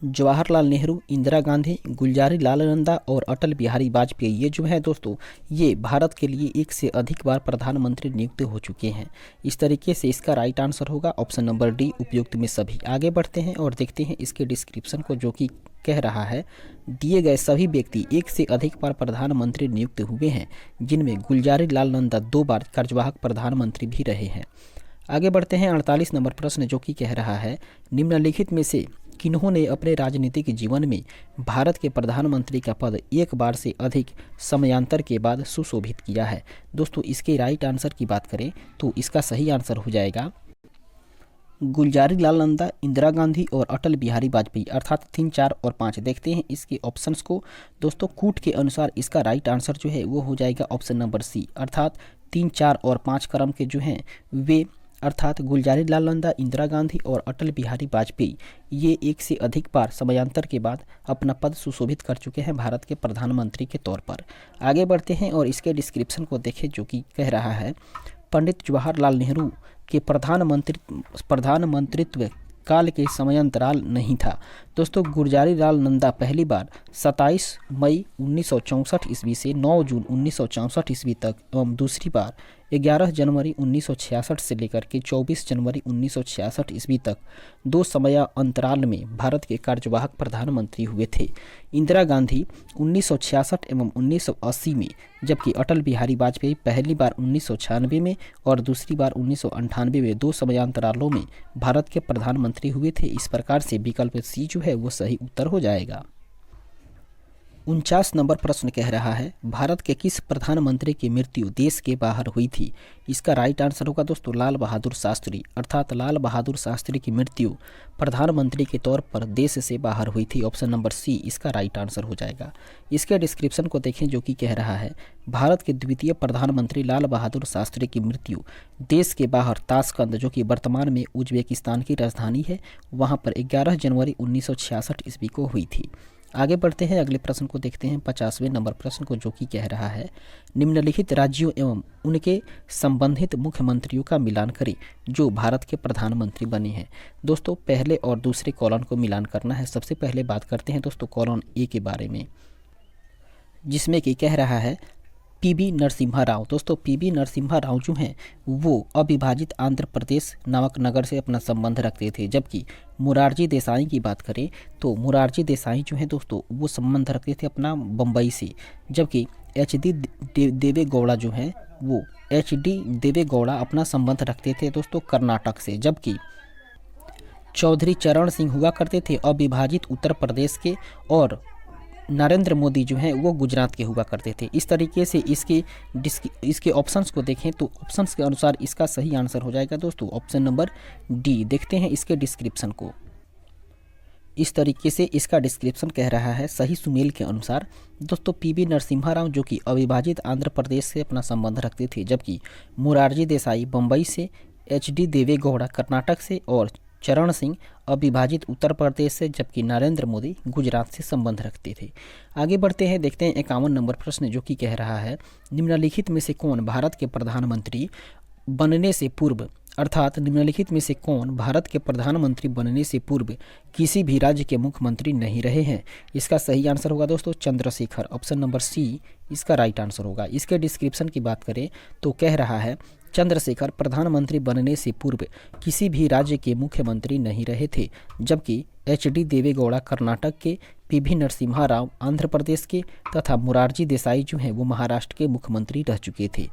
Speaker 1: जवाहरलाल नेहरू, इंदिरा गांधी, गुलजारी लाल नंदा और अटल बिहारी वाजपेयी ये जो है दोस्तों ये भारत के लिए एक से अधिक बार प्रधानमंत्री नियुक्त हो चुके हैं। इस तरीके से इसका राइट आंसर होगा ऑप्शन नंबर डी उपयुक्त में सभी। आगे बढ़ते हैं और देखते हैं इसके डिस्क्रिप्शन को जो कि कह रहा है दिए गए सभी व्यक्ति एक से अधिक बार प्रधानमंत्री नियुक्त हुए हैं, जिनमें गुलजारी लाल नंदा 2 बार कार्यवाहक प्रधानमंत्री भी रहे हैं। आगे बढ़ते हैं 48 नंबर प्रश्न जो कि कह रहा है निम्नलिखित में से किन्होंने अपने राजनीतिक जीवन में भारत के प्रधानमंत्री का पद एक बार से अधिक समयांतर के बाद सुशोभित किया है। दोस्तों इसके राइट आंसर की बात करें तो इसका सही आंसर हो जाएगा गुलजारी लाल नंदा, इंदिरा गांधी और अटल बिहारी वाजपेयी अर्थात 3, 4 और 5। देखते हैं इसके ऑप्शंस को दोस्तों। कूट के अनुसार इसका राइट आंसर जो है वो हो जाएगा ऑप्शन नंबर सी अर्थात 3, 4 और 5 क्रम के जो हैं वे अर्थात गुलजारी लाल नंदा, इंदिरा गांधी और अटल बिहारी वाजपेयी ये एक से अधिक बार समयांतर के बाद अपना पद सुशोभित कर चुके हैं भारत के प्रधानमंत्री के तौर पर। आगे बढ़ते हैं और इसके डिस्क्रिप्शन को देखें जो कि कह रहा है पंडित जवाहरलाल नेहरू के प्रधानमंत्रित्व काल के समयांतराल नहीं था। दोस्तों गुलजारी लाल नंदा पहली बार 27 मई 1964 ईस्वी से 9 जून 1964 ईस्वी तक एवं दूसरी बार 11 जनवरी 1966 से लेकर के 24 जनवरी 1966 ईस्वी तक 2 समयांतराल में भारत के कार्यवाहक प्रधानमंत्री हुए थे। इंदिरा गांधी 1966 एवं 1980 में, जबकि अटल बिहारी वाजपेयी पहली बार 1996 में और दूसरी बार 1998 में 2 समयांतरालों में भारत के प्रधानमंत्री हुए थे। इस प्रकार से विकल्प सी जो है वो सही उत्तर हो जाएगा। 49 नंबर प्रश्न कह रहा है भारत के किस प्रधानमंत्री की मृत्यु देश के बाहर हुई थी। इसका राइट आंसर होगा दोस्तों लाल बहादुर शास्त्री अर्थात लाल बहादुर शास्त्री की मृत्यु प्रधानमंत्री के तौर पर देश से बाहर हुई थी। ऑप्शन नंबर सी इसका राइट आंसर हो जाएगा। इसके डिस्क्रिप्शन को देखें जो कि कह रहा है भारत के द्वितीय प्रधानमंत्री लाल बहादुर शास्त्री की मृत्यु देश के बाहर ताशकंद जो कि वर्तमान में उज्बेकिस्तान की राजधानी है वहाँ पर 11 जनवरी 1966 ईस्वी को हुई थी। आगे बढ़ते हैं अगले प्रश्न को देखते हैं 50वें नंबर प्रश्न को जो कि कह रहा है निम्नलिखित राज्यों एवं उनके संबंधित मुख्यमंत्रियों का मिलान करें जो भारत के प्रधानमंत्री बने हैं। दोस्तों पहले और दूसरे कॉलम को मिलान करना है। सबसे पहले बात करते हैं दोस्तों कॉलम ए के बारे में, जिसमें कि कह रहा है पीवी नरसिम्हा राव। दोस्तों पीवी नरसिम्हा राव जो हैं वो अविभाजित आंध्र प्रदेश नामक नगर से अपना संबंध रखते थे, जबकि मुरारजी देसाई की बात करें तो मुरारजी देसाई जो हैं दोस्तों वो संबंध रखते थे अपना बम्बई से, जबकि देवे गौड़ा जो हैं वो देवे गौड़ा अपना संबंध रखते थे दोस्तों कर्नाटक से, जबकि चौधरी चरण सिंह हुआ करते थे अविभाजित उत्तर प्रदेश के, और नरेंद्र मोदी जो हैं वो गुजरात के हुआ करते थे। इस तरीके से इसके ऑप्शंस को देखें तो ऑप्शंस के अनुसार इसका सही आंसर हो जाएगा दोस्तों ऑप्शन नंबर डी। देखते हैं इसके डिस्क्रिप्शन को। इस तरीके से इसका डिस्क्रिप्शन कह रहा है सही सुमेल के अनुसार दोस्तों पीवी नरसिम्हा राव जो कि अविभाजित आंध्र प्रदेश से अपना संबंध रखते थे, जबकि मुरारजी देसाई बम्बई से, देवे गौड़ा कर्नाटक से और चरण सिंह अविभाजित उत्तर प्रदेश से, जबकि नरेंद्र मोदी गुजरात से संबंध रखते थे। आगे बढ़ते हैं, देखते हैं 51 नंबर प्रश्न जो कि कह रहा है निम्नलिखित में से कौन भारत के प्रधानमंत्री बनने से पूर्व, अर्थात निम्नलिखित में से कौन भारत के प्रधानमंत्री बनने से पूर्व किसी भी राज्य के मुख्यमंत्री नहीं रहे हैं। इसका सही आंसर होगा दोस्तों चंद्रशेखर, ऑप्शन नंबर सी इसका राइट आंसर होगा। इसके डिस्क्रिप्शन की बात करें तो कह रहा है चंद्रशेखर प्रधानमंत्री बनने से पूर्व किसी भी राज्य के मुख्यमंत्री नहीं रहे थे, जबकि देवे गौड़ा कर्नाटक के, पीवी नरसिम्हा राव आंध्र प्रदेश के तथा मुरारजी देसाई जो हैं वो महाराष्ट्र के मुख्यमंत्री रह चुके थे।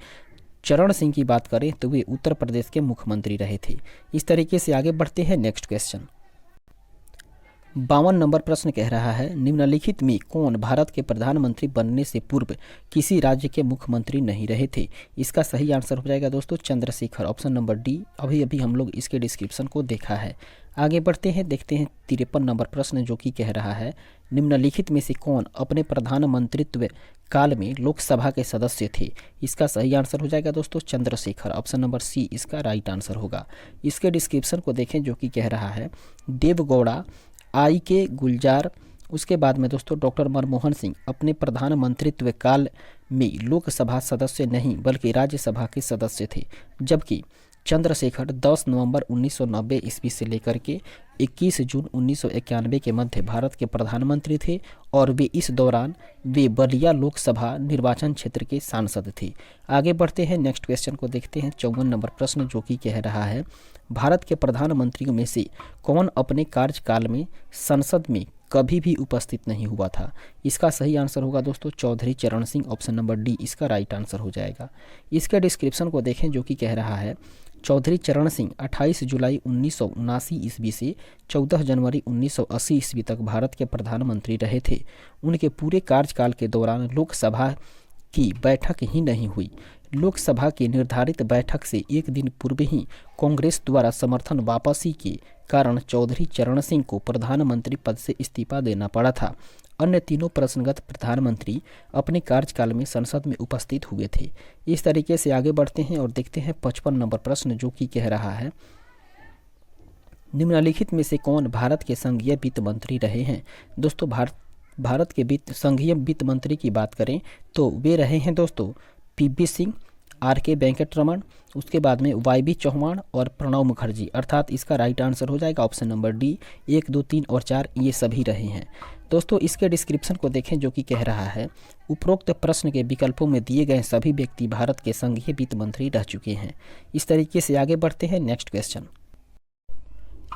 Speaker 1: चरण सिंह की बात करें तो वे उत्तर प्रदेश के मुख्यमंत्री रहे थे। इस तरीके से आगे बढ़ते हैं नेक्स्ट क्वेश्चन। 52 नंबर प्रश्न कह रहा है निम्नलिखित में कौन भारत के प्रधानमंत्री बनने से पूर्व किसी राज्य के मुख्यमंत्री नहीं रहे थे। इसका सही आंसर हो जाएगा दोस्तों चंद्रशेखर, ऑप्शन नंबर डी। अभी हम लोग इसके डिस्क्रिप्शन को देखा है। आगे बढ़ते हैं, देखते हैं 53 नंबर प्रश्न जो कि कह रहा है निम्नलिखित में से कौन अपने प्रधानमंत्रित्व काल में लोकसभा के सदस्य थे। इसका सही आंसर हो जाएगा दोस्तों चंद्रशेखर, ऑप्शन नंबर सी इसका राइट आंसर होगा। इसके डिस्क्रिप्शन को देखें जो कि कह रहा है देवगौड़ा, आई के गुलजार, उसके बाद में दोस्तों डॉक्टर मनमोहन सिंह अपने प्रधानमंत्रित्व काल में लोकसभा सदस्य नहीं बल्कि राज्यसभा के सदस्य थे, जबकि चंद्रशेखर 10 नवंबर 1990 ईस्वी से लेकर के 21 जून 1991 के मध्य भारत के प्रधानमंत्री थे और वे इस दौरान वे बलिया लोकसभा निर्वाचन क्षेत्र के सांसद थे। आगे बढ़ते हैं, नेक्स्ट क्वेश्चन को देखते हैं 54 नंबर प्रश्न जो कि कह रहा है भारत के प्रधानमंत्रियों में से कौन अपने कार्यकाल में संसद में कभी भी उपस्थित नहीं हुआ था। इसका सही आंसर होगा दोस्तों चौधरी चरण सिंह, ऑप्शन नंबर डी इसका राइट आंसर हो जाएगा। इसके डिस्क्रिप्शन को देखें जो कि कह रहा है चौधरी चरण सिंह 28 जुलाई 1979 ईस्वी से 14 जनवरी 1980 ईस्वी तक भारत के प्रधानमंत्री रहे थे। उनके पूरे कार्यकाल के दौरान लोकसभा की बैठक ही नहीं हुई। लोकसभा की निर्धारित बैठक से एक दिन पूर्व ही कांग्रेस द्वारा समर्थन वापसी के कारण चौधरी चरण सिंह को प्रधानमंत्री पद से इस्तीफा देना पड़ा था। अन्य तीनों प्रश्नगत प्रधानमंत्री अपने कार्यकाल में संसद में उपस्थित हुए थे। इस तरीके से आगे बढ़ते हैं और देखते हैं 55 नंबर प्रश्न जो कि कह रहा है निम्नलिखित में से कौन भारत के संघीय वित्त मंत्री रहे हैं। दोस्तों भारत के संघीय वित्त मंत्री की बात करें तो वे रहे हैं दोस्तों पीवी सिंह, आर.के. वेंकटरमण, उसके बाद में वाई.बी. चौहान और प्रणब मुखर्जी, अर्थात इसका राइट आंसर हो जाएगा ऑप्शन नंबर डी। 1, 2, 3 और 4 ये सभी रहे हैं। दोस्तों इसके डिस्क्रिप्शन को देखें जो कि कह रहा है उपरोक्त प्रश्न के विकल्पों में दिए गए सभी व्यक्ति भारत के संघीय वित्त मंत्री रह चुके हैं। इस तरीके से आगे बढ़ते हैं नेक्स्ट क्वेश्चन।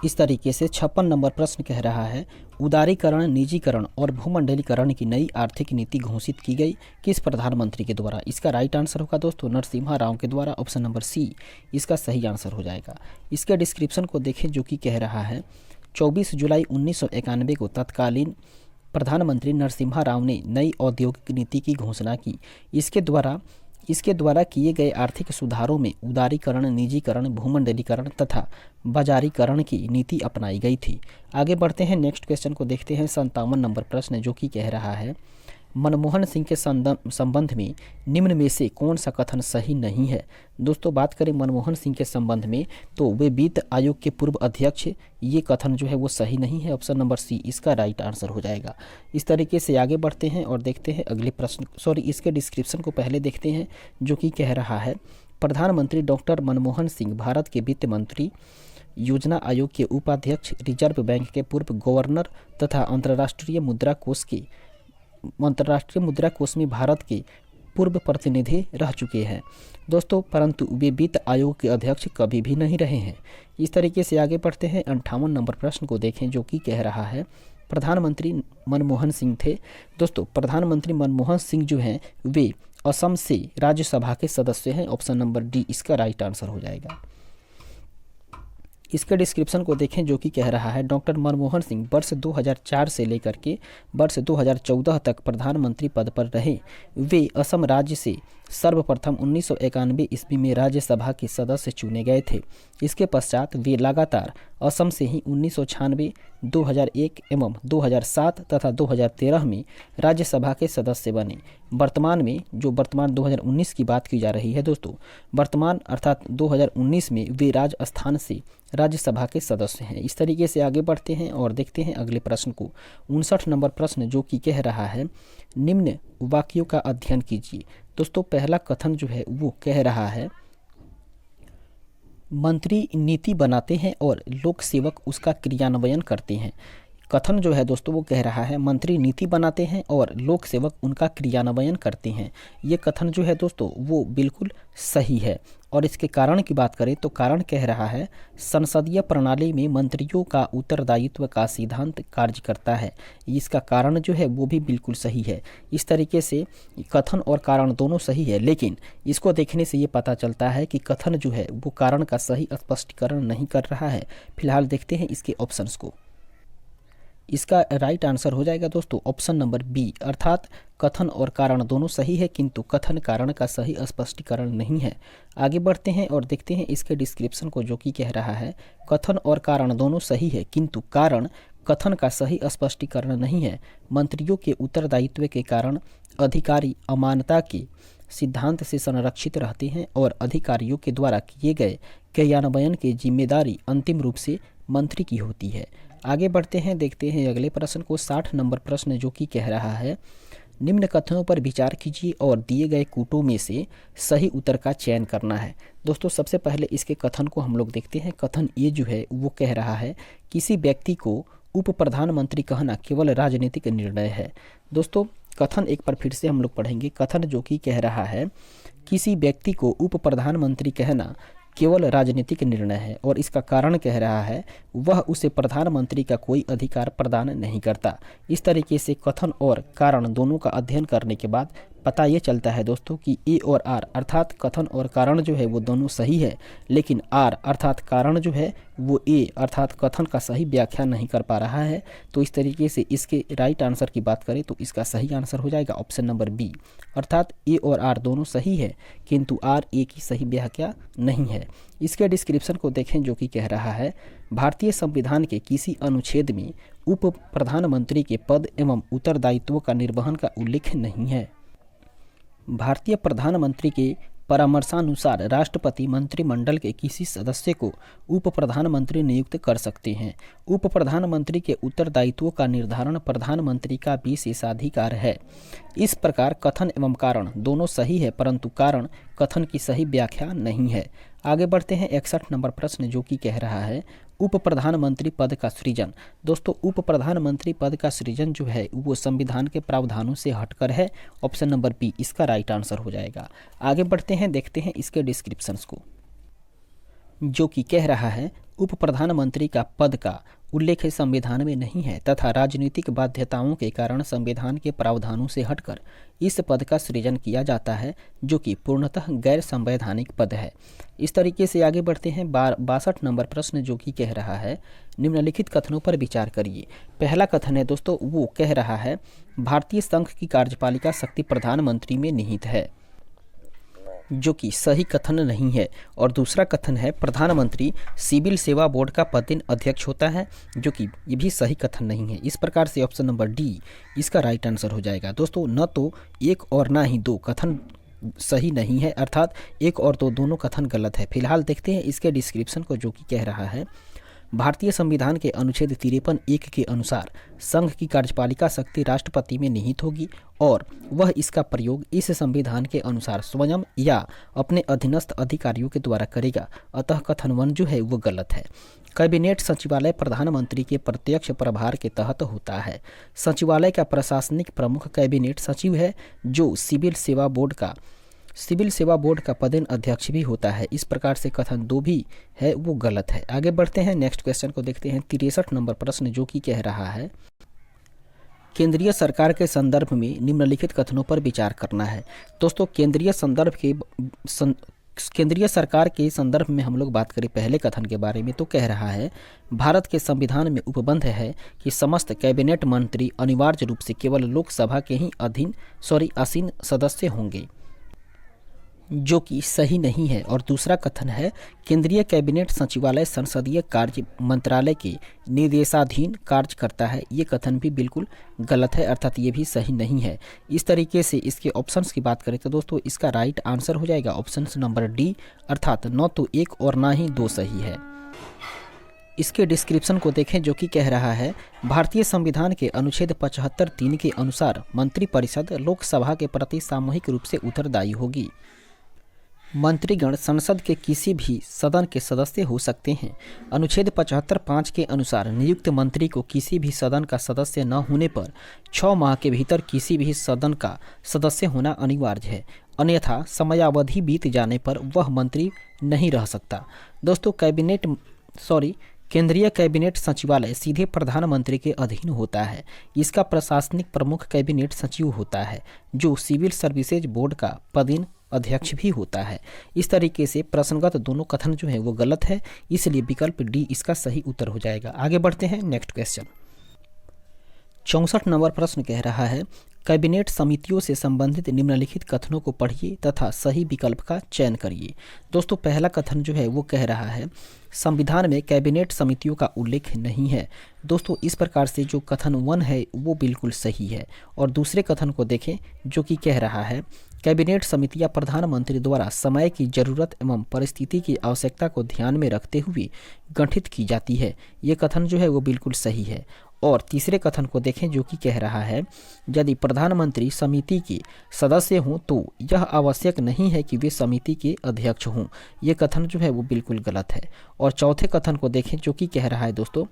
Speaker 1: इस तरीके से 56 नंबर प्रश्न कह रहा है उदारीकरण, निजीकरण और भूमंडलीकरण की नई आर्थिक नीति घोषित की गई किस प्रधानमंत्री के द्वारा। इसका राइट आंसर होगा दोस्तों नरसिम्हा राव के द्वारा, ऑप्शन नंबर सी इसका सही आंसर हो जाएगा। इसके डिस्क्रिप्शन को देखें जो कि कह रहा है 24 जुलाई 1991 को तत्कालीन प्रधानमंत्री नरसिम्हा राव ने नई औद्योगिक नीति की घोषणा की। इसके द्वारा किए गए आर्थिक सुधारों में उदारीकरण, निजीकरण, भूमंडलीकरण तथा बाजारीकरण की नीति अपनाई गई थी। आगे बढ़ते हैं नेक्स्ट क्वेश्चन को देखते हैं 57 नंबर प्रश्न जो कि कह रहा है मनमोहन सिंह के संबंध में निम्न में से कौन सा कथन सही नहीं है। दोस्तों बात करें मनमोहन सिंह के संबंध में तो वे वित्त आयोग के पूर्व अध्यक्ष, ये कथन जो है वो सही नहीं है, ऑप्शन नंबर सी इसका राइट आंसर हो जाएगा। इस तरीके से आगे बढ़ते हैं और देखते हैं अगले प्रश्न, इसके डिस्क्रिप्शन को पहले देखते हैं जो कि कह रहा है प्रधानमंत्री डॉक्टर मनमोहन सिंह भारत के वित्त मंत्री, योजना आयोग के उपाध्यक्ष, रिजर्व बैंक के पूर्व गवर्नर तथा अंतर्राष्ट्रीय मुद्रा कोष में भारत के पूर्व प्रतिनिधि रह चुके हैं दोस्तों, परंतु वे वित्त आयोग के अध्यक्ष कभी भी नहीं रहे हैं। इस तरीके से आगे बढ़ते हैं। 58 नंबर प्रश्न को देखें जो कि कह रहा है प्रधानमंत्री मनमोहन सिंह थे। दोस्तों प्रधानमंत्री मनमोहन सिंह जो हैं वे असम से राज्यसभा के सदस्य हैं। ऑप्शन नंबर डी इसका राइट आंसर हो जाएगा। इसके डिस्क्रिप्शन को देखें जो कि कह रहा है डॉक्टर मनमोहन सिंह वर्ष 2004 से लेकर के वर्ष 2014 तक प्रधानमंत्री पद पर रहे। वे असम राज्य से सर्वप्रथम 1991 ईस्वी में राज्यसभा के सदस्य चुने गए थे। इसके पश्चात वे लगातार असम से ही 1996, 2001 एवं 2007 तथा 2013 में राज्यसभा के सदस्य बने। वर्तमान 2019 की बात की जा रही है दोस्तों, वर्तमान अर्थात 2019 में वे राजस्थान से राज्यसभा के सदस्य हैं। इस तरीके से आगे बढ़ते हैं और देखते हैं अगले प्रश्न को। 59 नंबर प्रश्न जो कि कह रहा है निम्न वाक्यों का अध्ययन कीजिए। दोस्तों पहला कथन जो है वो कह रहा है मंत्री नीति बनाते हैं और लोक सेवक उसका क्रियान्वयन करते हैं। कथन जो है दोस्तों वो कह रहा है मंत्री नीति बनाते हैं और लोक सेवक उनका क्रियान्वयन करते हैं। ये कथन जो है दोस्तों वो बिल्कुल सही है। और इसके कारण की बात करें तो कारण कह रहा है संसदीय प्रणाली में मंत्रियों का उत्तरदायित्व का सिद्धांत कार्य करता है। इसका कारण जो है वो भी बिल्कुल सही है। इस तरीके से कथन और कारण दोनों सही है, लेकिन इसको देखने से ये पता चलता है कि कथन जो है वो कारण का सही स्पष्टीकरण नहीं कर रहा है। फिलहाल देखते हैं इसके ऑप्शंस को। इसका राइट आंसर हो जाएगा दोस्तों ऑप्शन नंबर बी, अर्थात कथन और कारण दोनों सही है किंतु कथन कारण का सही स्पष्टीकरण नहीं है। आगे बढ़ते हैं और देखते हैं इसके डिस्क्रिप्शन को जो कि कह रहा है कथन और कारण दोनों सही है किंतु कारण कथन का सही स्पष्टीकरण नहीं है। मंत्रियों के उत्तरदायित्व के कारण अधिकारी अमानता के सिद्धांत से संरक्षित रहते हैं और अधिकारियों के द्वारा किए गए क्रियान्वयन की जिम्मेदारी अंतिम रूप से मंत्री की होती है। आगे बढ़ते हैं, देखते हैं अगले प्रश्न को। 60 नंबर प्रश्न जो कि कह रहा है निम्न कथनों पर विचार कीजिए और दिए गए कूटों में से सही उत्तर का चयन करना है। दोस्तों सबसे पहले इसके कथन को हम लोग देखते हैं। कथन ये जो है वो कह रहा है किसी व्यक्ति को उप प्रधानमंत्री कहना केवल राजनीतिक निर्णय है। दोस्तों कथन एक बार फिर से हम लोग पढ़ेंगे। कथन जो कि कह रहा है किसी व्यक्ति को उप प्रधानमंत्री कहना केवल राजनीतिक निर्णय है और इसका कारण कह रहा है वह उसे प्रधानमंत्री का कोई अधिकार प्रदान नहीं करता। इस तरीके से कथन और कारण दोनों का अध्ययन करने के बाद पता ये चलता है दोस्तों कि ए और आर अर्थात कथन और कारण जो है वो दोनों सही है, लेकिन आर अर्थात कारण जो है वो ए अर्थात कथन का सही व्याख्या नहीं कर पा रहा है। तो इस तरीके से इसके राइट आंसर की बात करें तो इसका सही आंसर हो जाएगा ऑप्शन नंबर बी, अर्थात ए और आर दोनों सही है किंतु आर ए की सही व्याख्या नहीं है। इसके डिस्क्रिप्शन को देखें जो कि कह रहा है भारतीय संविधान के किसी अनुच्छेद में उप प्रधानमंत्री के पद एवं उत्तरदायित्वों का निर्वहन का उल्लेख नहीं है। भारतीय प्रधानमंत्री के परामर्शानुसार राष्ट्रपति मंत्रिमंडल के किसी सदस्य को उप प्रधानमंत्री नियुक्त कर सकते हैं। उप प्रधानमंत्री के उत्तरदायित्वों का निर्धारण प्रधानमंत्री का विशेषाधिकार है। इस प्रकार कथन एवं कारण दोनों सही है परंतु कारण कथन की सही व्याख्या नहीं है। आगे बढ़ते हैं 61 नंबर प्रश्न जो कि कह रहा है उप प्रधानमंत्री पद का सृजन। दोस्तों उप प्रधानमंत्री पद का सृजन जो है वो संविधान के प्रावधानों से हटकर है। ऑप्शन नंबर बी इसका राइट आंसर हो जाएगा। आगे बढ़ते हैं, देखते हैं इसके डिस्क्रिप्शंस को जो कि कह रहा है उप प्रधानमंत्री का पद का उल्लेख संविधान में नहीं है तथा राजनीतिक बाध्यताओं के कारण संविधान के प्रावधानों से हटकर इस पद का सृजन किया जाता है जो कि पूर्णतः गैर संवैधानिक पद है। इस तरीके से आगे बढ़ते हैं 62 नंबर प्रश्न जो कि कह रहा है निम्नलिखित कथनों पर विचार करिए। पहला कथन है दोस्तों वो कह रहा है भारतीय संघ की कार्यपालिका शक्ति प्रधानमंत्री में निहित है जो कि सही कथन नहीं है। और दूसरा कथन है प्रधानमंत्री सिविल सेवा बोर्ड का प्रतिदिन अध्यक्ष होता है जो कि ये भी सही कथन नहीं है। इस प्रकार से ऑप्शन नंबर डी इसका राइट आंसर हो जाएगा। दोस्तों न तो एक और ना ही दो कथन सही नहीं है, अर्थात एक और दो दोनों कथन गलत है। फिलहाल देखते हैं इसके डिस्क्रिप्शन को जो कि कह रहा है भारतीय संविधान के अनुच्छेद 53(1) के अनुसार संघ की कार्यपालिका शक्ति राष्ट्रपति में निहित होगी और वह इसका प्रयोग इस संविधान के अनुसार स्वयं या अपने अधीनस्थ अधिकारियों के द्वारा करेगा। अतः कथन 1 जो है वो गलत है। कैबिनेट सचिवालय प्रधानमंत्री के प्रत्यक्ष प्रभार के तहत होता है। सचिवालय का प्रशासनिक प्रमुख कैबिनेट सचिव है, जो सिविल सेवा बोर्ड का पदेन अध्यक्ष भी होता है। इस प्रकार से कथन 2 भी है वो गलत है। आगे बढ़ते हैं, नेक्स्ट क्वेश्चन को देखते हैं। 63 नंबर प्रश्न जो कि कह रहा है, केंद्रीय सरकार के संदर्भ में निम्नलिखित कथनों पर विचार करना है। दोस्तों, केंद्रीय सरकार के संदर्भ में हम लोग बात करें पहले कथन के बारे में, तो कह रहा है भारत के संविधान में उपबंध है कि समस्त कैबिनेट मंत्री अनिवार्य रूप से केवल लोकसभा के ही आसीन सदस्य होंगे, जो कि सही नहीं है। और दूसरा कथन है केंद्रीय कैबिनेट सचिवालय संसदीय कार्य मंत्रालय के निर्देशाधीन कार्य करता है। ये कथन भी बिल्कुल गलत है, अर्थात ये भी सही नहीं है। इस तरीके से इसके ऑप्शंस की बात करें तो दोस्तों इसका राइट आंसर हो जाएगा ऑप्शन नंबर डी, अर्थात न तो 1 और ना ही 2 सही है। इसके डिस्क्रिप्शन को देखें जो कि कह रहा है भारतीय संविधान के अनुच्छेद 75(3) के अनुसार मंत्रिपरिषद लोकसभा के प्रति सामूहिक रूप से उत्तरदायी होगी। मंत्रीगण संसद के किसी भी सदन के सदस्य हो सकते हैं। अनुच्छेद 75(5) के अनुसार नियुक्त मंत्री को किसी भी सदन का सदस्य न होने पर 6 माह के भीतर किसी भी सदन का सदस्य होना अनिवार्य है, अन्यथा समयावधि बीत जाने पर वह मंत्री नहीं रह सकता। दोस्तों, केंद्रीय कैबिनेट सचिवालय सीधे प्रधानमंत्री के अधीन होता है। इसका प्रशासनिक प्रमुख कैबिनेट सचिव होता है, जो सिविल सर्विसेज बोर्ड का पदेन अध्यक्ष भी होता है। इस तरीके से प्रश्नगत दोनों कथन जो है वो गलत है, इसलिए विकल्प डी इसका सही उत्तर हो जाएगा। आगे बढ़ते हैं, नेक्स्ट क्वेश्चन। 64 नंबर प्रश्न कह रहा है कैबिनेट समितियों से संबंधित निम्नलिखित कथनों को पढ़िए तथा सही विकल्प का चयन करिए। दोस्तों, पहला कथन जो है वो कह रहा है संविधान में कैबिनेट समितियों का उल्लेख नहीं है। दोस्तों, इस प्रकार से जो कथन 1 है वो बिल्कुल सही है। और दूसरे कथन को देखें जो कि कह रहा है कैबिनेट समितियां प्रधानमंत्री द्वारा समय की जरूरत एवं परिस्थिति की आवश्यकता को ध्यान में रखते हुए गठित की जाती है। ये कथन जो है वो बिल्कुल सही है। और तीसरे कथन को देखें जो कि कह रहा है यदि प्रधानमंत्री समिति के सदस्य हों तो यह आवश्यक नहीं है कि वे समिति के अध्यक्ष हों। ये कथन जो है वो बिल्कुल गलत है। और चौथे कथन को देखें जो कि कह रहा है दोस्तों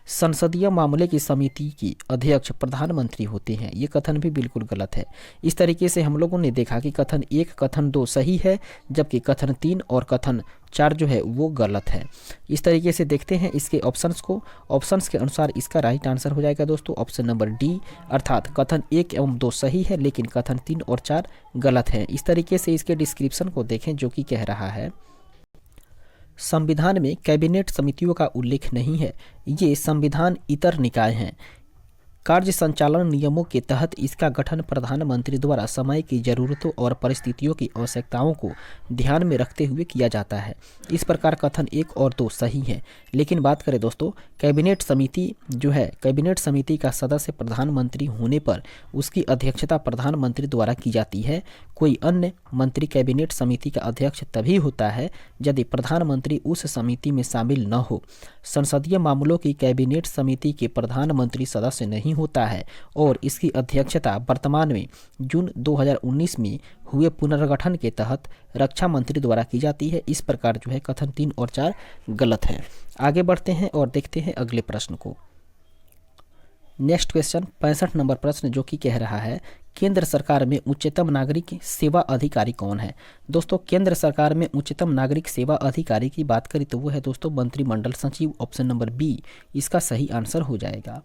Speaker 1: संसदीय मामले की समिति के अध्यक्ष प्रधानमंत्री होते हैं। ये कथन भी बिल्कुल गलत है। इस तरीके से हम लोगों ने देखा कि कथन 1, कथन 2 सही है, जबकि कथन 3 और कथन 4 जो है वो गलत है। इस तरीके से देखते हैं इसके ऑप्शंस को। ऑप्शंस के अनुसार इसका राइट आंसर हो जाएगा दोस्तों ऑप्शन नंबर डी, अर्थात कथन 1 एवं 2 सही है, लेकिन कथन 3 और 4 गलत है। इस तरीके से इसके डिस्क्रिप्शन को देखें जो कि कह रहा है संविधान में कैबिनेट समितियों का उल्लेख नहीं है। ये संविधान इतर निकाय हैं। कार्य संचालन नियमों के तहत इसका गठन प्रधानमंत्री द्वारा समय की जरूरतों और परिस्थितियों की आवश्यकताओं को ध्यान में रखते हुए किया जाता है। इस प्रकार कथन 1 और 2 सही है। लेकिन बात करें दोस्तों कैबिनेट समिति जो है, कैबिनेट समिति का सदस्य प्रधानमंत्री होने पर उसकी अध्यक्षता प्रधानमंत्री द्वारा की जाती है। कोई अन्य मंत्री कैबिनेट समिति का अध्यक्ष तभी होता है यदि प्रधानमंत्री उस समिति में शामिल न हो। संसदीय मामलों की कैबिनेट समिति के प्रधानमंत्री सदस्य नहीं होता है और इसकी अध्यक्षता वर्तमान में जून 2019 में हुए पुनर्गठन के तहत रक्षा मंत्री द्वारा की जाती है। इस प्रकार जो है कथन 3 और 4 गलत है। आगे बढ़ते हैं और देखते हैं अगले प्रश्न को। नेक्स्ट क्वेश्चन 65 नंबर प्रश्न जो कि कह रहा है केंद्र सरकार में उच्चतम नागरिक सेवा अधिकारी कौन है। दोस्तों, केंद्र सरकार में उच्चतम नागरिक सेवा अधिकारी की बात करें तो वो है दोस्तों मंत्रिमंडल सचिव, ऑप्शन नंबर बी इसका सही आंसर हो जाएगा।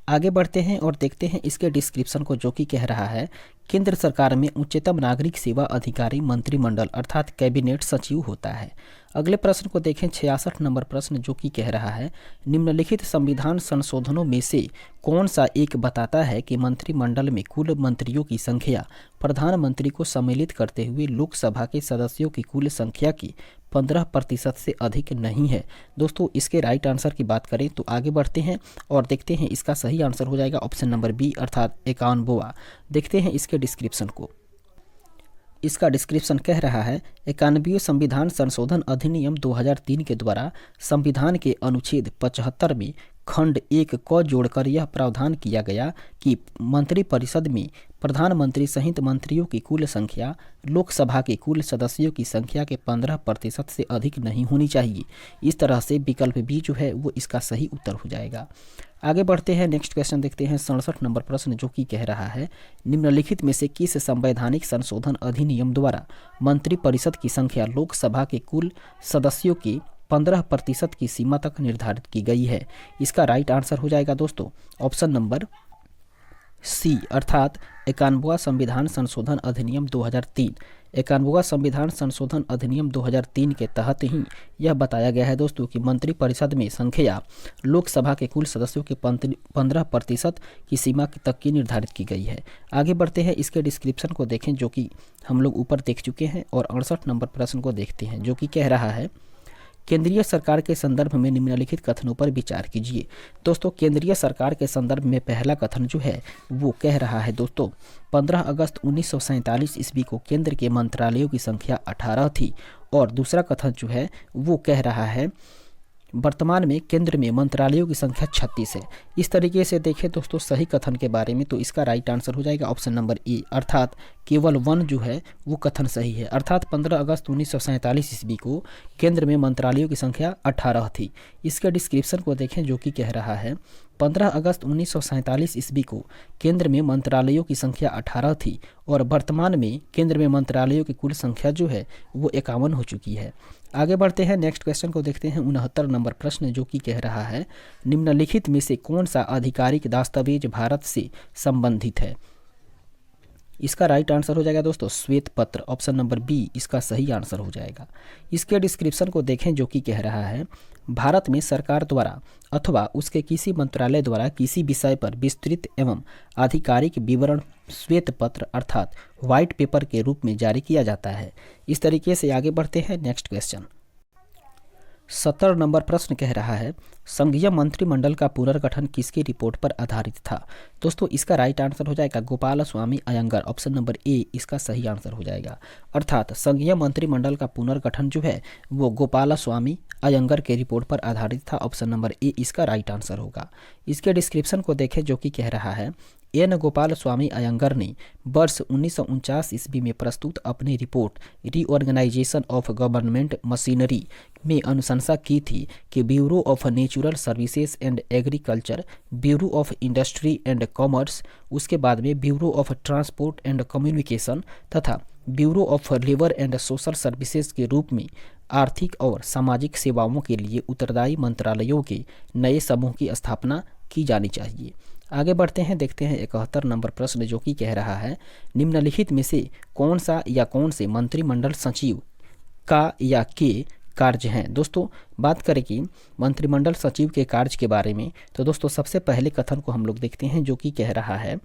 Speaker 1: आगे बढ़ते हैं और देखते हैं इसके डिस्क्रिप्शन को जो कि कह रहा है केंद्र सरकार में उच्चतम नागरिक सेवा अधिकारी मंत्रिमंडल अर्थात कैबिनेट सचिव होता है। अगले प्रश्न को देखें 66 नंबर प्रश्न जो कि कह रहा है निम्नलिखित संविधान संशोधनों में से कौन सा एक बताता है कि मंत्रिमंडल में कुल मंत्रियों की संख्या प्रधानमंत्री को सम्मिलित करते हुए लोकसभा के सदस्यों की कुल संख्या की 15% से अधिक नहीं है। दोस्तों, इसके राइट आंसर की बात करें तो आगे बढ़ते हैं और देखते हैं इसका सही आंसर हो जाएगा ऑप्शन नंबर बी अर्थात 51वां। देखते हैं इसके डिस्क्रिप्शन को। इसका डिस्क्रिप्शन कह रहा है 91वें संविधान संशोधन अधिनियम 2003 के द्वारा संविधान के अनुच्छेद 75 में खंड 1 क जोड़कर यह प्रावधान किया गया कि मंत्रिपरिषद में प्रधानमंत्री सहित मंत्रियों की कुल संख्या लोकसभा के कुल सदस्यों की संख्या के 15% से अधिक नहीं होनी चाहिए। इस तरह से विकल्प बी जो है वो इसका सही उत्तर हो जाएगा। आगे बढ़ते हैं, नेक्स्ट क्वेश्चन देखते हैं 67 नंबर प्रश्न, जो कि कह रहा है निम्नलिखित में से किस संवैधानिक संशोधन अधिनियम द्वारा मंत्रिपरिषद की संख्या लोकसभा के कुल सदस्यों के 15% की सीमा तक निर्धारित की गई है। इसका राइट आंसर हो जाएगा दोस्तों ऑप्शन नंबर सी, अर्थात 91वां संविधान संशोधन अधिनियम 2003। 91वां संविधान संशोधन अधिनियम 2003 के तहत ही यह बताया गया है दोस्तों कि मंत्रिपरिषद में संख्या लोकसभा के कुल सदस्यों के 15% की सीमा तक की निर्धारित की गई है। आगे बढ़ते हैं, इसके डिस्क्रिप्शन को देखें जो कि हम लोग ऊपर देख चुके हैं, और 68 नंबर प्रश्न को देखते हैं जो कि कह रहा है केंद्रीय सरकार के संदर्भ में निम्नलिखित कथनों पर विचार कीजिए। दोस्तों केंद्रीय सरकार के संदर्भ में पहला कथन जो है वो कह रहा है दोस्तों 15 अगस्त 1947 ईस्वी को केंद्र के मंत्रालयों की संख्या 18 थी, और दूसरा कथन जो है वो कह रहा है वर्तमान में केंद्र में मंत्रालयों की संख्या 36 है। इस तरीके से देखें दोस्तों सही कथन के बारे में तो इसका राइट आंसर हो जाएगा ऑप्शन नंबर ए, अर्थात केवल 1 जो है वो कथन सही है। अर्थात 15 अगस्त 1947 ईस्वी को केंद्र में मंत्रालयों की संख्या 18 थी। इसके डिस्क्रिप्शन को देखें जो कि कह रहा है 15 अगस्त 1947 ईस्वी को केंद्र में मंत्रालयों की संख्या 18 थी, और वर्तमान में केंद्र में मंत्रालयों की कुल संख्या जो है वो 51 हो चुकी है। आगे बढ़ते हैं, नेक्स्ट क्वेश्चन को देखते हैं 69 नंबर प्रश्न जो कि कह रहा है निम्नलिखित में से कौन सा आधिकारिक दस्तावेज भारत से संबंधित है। इसका राइट आंसर हो जाएगा दोस्तों श्वेत पत्र, ऑप्शन नंबर बी इसका सही आंसर हो जाएगा। इसके डिस्क्रिप्शन को देखें जो कि कह रहा है भारत में सरकार द्वारा अथवा उसके किसी मंत्रालय द्वारा किसी विषय पर विस्तृत एवं आधिकारिक विवरण श्वेत पत्र अर्थात व्हाइट पेपर के रूप में जारी किया जाता है। इस तरीके से आगे बढ़ते हैं, नेक्स्ट क्वेश्चन 70 नंबर प्रश्न कह रहा है संघीय मंत्रिमंडल का पुनर्गठन किसकी रिपोर्ट पर आधारित था। दोस्तों इसका राइट आंसर हो जाएगा Gopal Swami Iyengar, option number A इसका सही आंसर हो जाएगा। अर्थात संघीय मंत्रिमंडल का पुनर्गठन जो है वो गोपाल स्वामी अयंगर के रिपोर्ट पर आधारित था, ऑप्शन नंबर ए इसका राइट आंसर होगा। इसके डिस्क्रिप्शन को देखें जो कि कह रहा है एन गोपाल स्वामी अयंगर ने वर्ष 1949 ईस्वी में प्रस्तुत अपनी report reorganisation of government machinery में अनुशंसा की थी कि bureau of natural services and agriculture, bureau of industry and commerce, उसके बाद में bureau of transport and communication तथा bureau of labour and social services के रूप में आर्थिक और सामाजिक सेवाओं के लिए उत्तरदायी मंत्रालयों के नए समूह की स्थापना की जानी चाहिए। आगे बढ़ते हैं, देखते हैं 71 नंबर प्रश्न जो कि कह रहा है निम्नलिखित में से कौन सा या कौन से मंत्रिमंडल सचिव का या के कार्य हैं। दोस्तों बात करें कि मंत्रिमंडल सचिव के कार्य के बारे में तो दोस्तों सबसे पहले कथन को हम लोग देखते हैं जो कि कह रहा है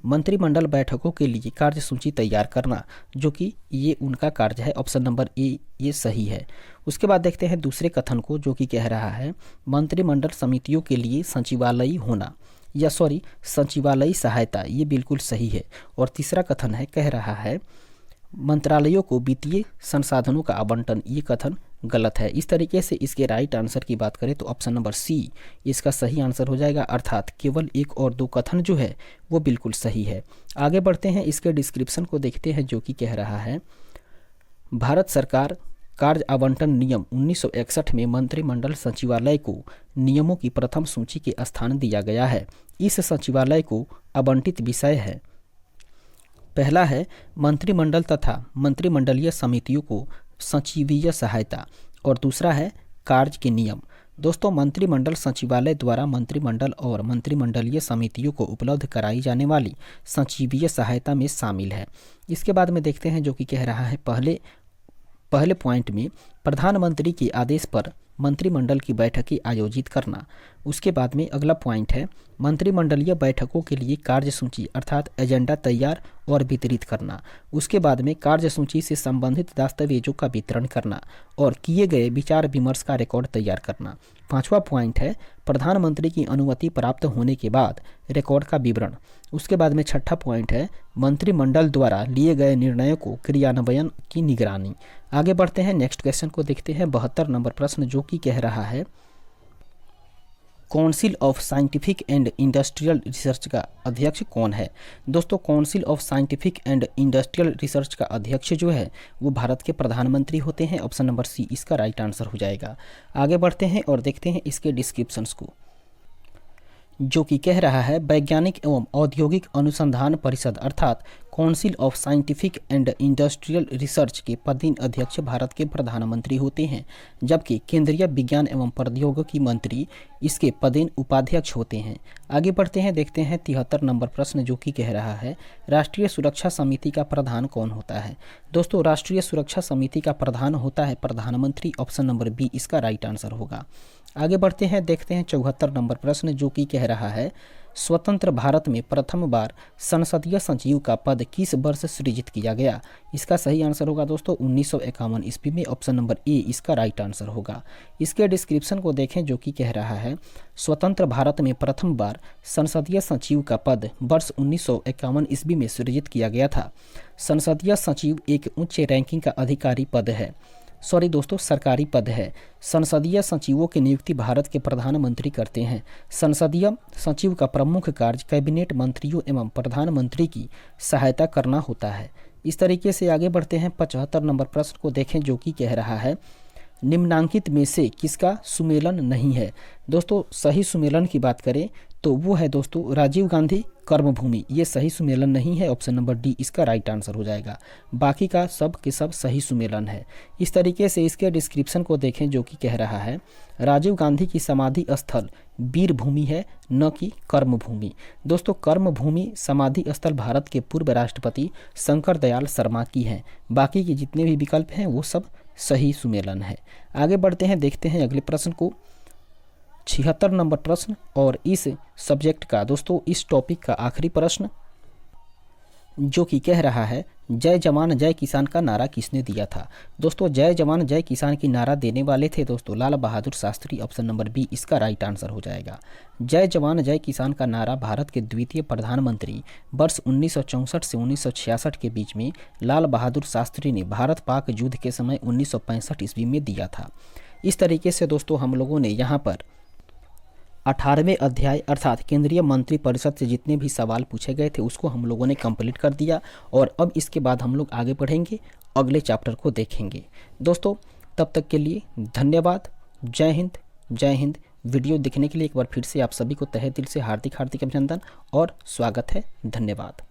Speaker 1: मंत्रिमंडल बैठकों के लिए कार्य सूची तैयार करना, जो कि ये उनका कार्य है, ऑप्शन नंबर ए ये सही है। उसके बाद देखते हैं दूसरे कथन को जो कि कह रहा है मंत्रिमंडल समितियों के लिए सचिवालय होना या सचिवालयी सहायता, ये बिल्कुल सही है। और तीसरा कथन है कह रहा है मंत्रालयों को वित्तीय संसाधनों का आवंटन, ये कथन गलत है। इस तरीके से इसके राइट आंसर की बात करें तो ऑप्शन नंबर सी इसका सही आंसर हो जाएगा, अर्थात केवल 1 और 2 कथन जो है वो बिल्कुल सही है। आगे बढ़ते हैं, इसके डिस्क्रिप्शन को देखते हैं जो कि कह रहा है भारत सरकार कार्य आवंटन नियम 1961 में मंत्रिमंडल सचिवालय को नियमों की प्रथम सूची के स्थान दिया गया है। इस सचिवालय को आवंटित विषय है, पहला है मंत्रिमंडल तथा मंत्रिमंडलीय समितियों को सचिवीय सहायता, और दूसरा है कार्य के नियम। दोस्तों मंत्रिमंडल सचिवालय द्वारा मंत्रिमंडल और मंत्रिमंडलीय समितियों को उपलब्ध कराई जाने वाली सचिवीय सहायता में शामिल है। इसके बाद में देखते हैं जो कि कह रहा है पहले पॉइंट में प्रधानमंत्री के आदेश पर मंत्रिमंडल की बैठकें आयोजित करना। उसके बाद में अगला पॉइंट है मंत्रिमंडलीय बैठकों के लिए कार्य सूची अर्थात एजेंडा तैयार और वितरित करना। उसके बाद में कार्य सूची से संबंधित दस्तावेजों का वितरण करना और किए गए विचार विमर्श का रिकॉर्ड तैयार करना। 5वां पॉइंट है प्रधानमंत्री की अनुमति प्राप्त होने के बाद रिकॉर्ड का विवरण। उसके बाद में 6ठा पॉइंट है मंत्रिमंडल द्वारा लिए गए निर्णयों को क्रियान्वयन की निगरानी। आगे बढ़ते हैं, नेक्स्ट क्वेश्चन को देखते हैं 72 नंबर प्रश्न जो कि कह रहा है council of scientific and industrial research का अध्यक्ष कौन है? दोस्तों council of scientific and industrial research का अध्यक्ष जो है वो भारत के प्रधानमंत्री होते हैं। ऑप्शन नंबर सी इसका राइट आंसर हो जाएगा। आगे बढ़ते हैं और देखते हैं इसके डिस्क्रिप्शंस को, जो कि कह रहा है वैज्ञानिक एवं औद्योगिक अनुसंधान परिषद अर्थात council of scientific and industrial research के पदेन अध्यक्ष भारत के प्रधानमंत्री होते हैं, जबकि केंद्रीय विज्ञान एवं प्रौद्योगिकी मंत्री इसके पदेन उपाध्यक्ष होते हैं। आगे बढ़ते हैं, देखते हैं 73 नंबर प्रश्न, जो कि कह रहा है राष्ट्रीय सुरक्षा समिति का प्रधान कौन होता है? दोस्तों राष्ट्रीय सुरक्षा समिति का प्रधान होता है प्रधानमंत्री। ऑप्शन नंबर बी इसका राइट आंसर होगा। आगे बढ़ते हैं, देखते हैं 74 नंबर प्रश्न, जो कि कह रहा है स्वतंत्र भारत में प्रथम बार संसदीय सचिव का पद किस वर्ष सृजित किया गया? इसका सही आंसर होगा दोस्तों 1951 ईस्वी में। ऑप्शन नंबर ए इसका राइट आंसर होगा। इसके डिस्क्रिप्शन को देखें, जो कि कह रहा है स्वतंत्र भारत में प्रथम बार संसदीय सचिव का पद वर्ष 1951 ईस्वी में सृजित किया गया था। संसदीय सचिव एक उच्च रैंकिंग का अधिकारी पद है, सरकारी पद है। संसदीय सचिवों की नियुक्ति भारत के प्रधानमंत्री करते हैं। संसदीय सचिव का प्रमुख कार्य कैबिनेट मंत्रियों एवं प्रधानमंत्री की सहायता करना होता है। इस तरीके से आगे बढ़ते हैं। 75 नंबर प्रश्न को देखें, जो कि कह रहा है निम्नांकित में से किसका सुमेलन नहीं है? दोस्तों सही सुमेलन की बात करें तो वो है दोस्तों राजीव गांधी कर्मभूमि, ये सही सुमेलन नहीं है। ऑप्शन नंबर डी इसका राइट आंसर हो जाएगा। बाकी का सब के सब सही सुमेलन है। इस तरीके से इसके डिस्क्रिप्शन को देखें, जो कि कह रहा है राजीव गांधी की समाधि स्थल वीर भूमि है, न कि कर्मभूमि। दोस्तों कर्मभूमि समाधि स्थल भारत के पूर्व राष्ट्रपति शंकर दयाल शर्मा की है। बाकी के जितने भी विकल्प हैं वो सब सही सुमेलन है। आगे बढ़ते हैं, देखते हैं अगले प्रश्न को। 76 नंबर प्रश्न और इस सब्जेक्ट का दोस्तों इस टॉपिक का आखिरी प्रश्न, जो कि कह रहा है जय जवान जय किसान का नारा किसने दिया था? दोस्तों जय जवान जय किसान की नारा देने वाले थे दोस्तों Lal Bahadur Shastri. Option number B इसका राइट आंसर हो जाएगा। जय जवान जय किसान का नारा भारत के द्वितीय प्रधानमंत्री वर्ष 1964 से 1966 के बीच में लाल बहादुर शास्त्री ने भारत पाक युद्ध के समय 1965 ईस्वी में दिया था। इस तरीके से दोस्तों हम लोगों ने यहाँ पर 18वें अध्याय अर्थात केंद्रीय मंत्री परिषद से जितने भी सवाल पूछे गए थे उसको हम लोगों ने कंप्लीट कर दिया। और अब इसके बाद हम लोग आगे बढ़ेंगे, अगले चैप्टर को देखेंगे। दोस्तों तब तक के लिए धन्यवाद। जय हिंद, जय हिंद। वीडियो देखने के लिए एक बार फिर से आप सभी को तहे दिल से हार्दिक अभिनंदन और स्वागत है। धन्यवाद।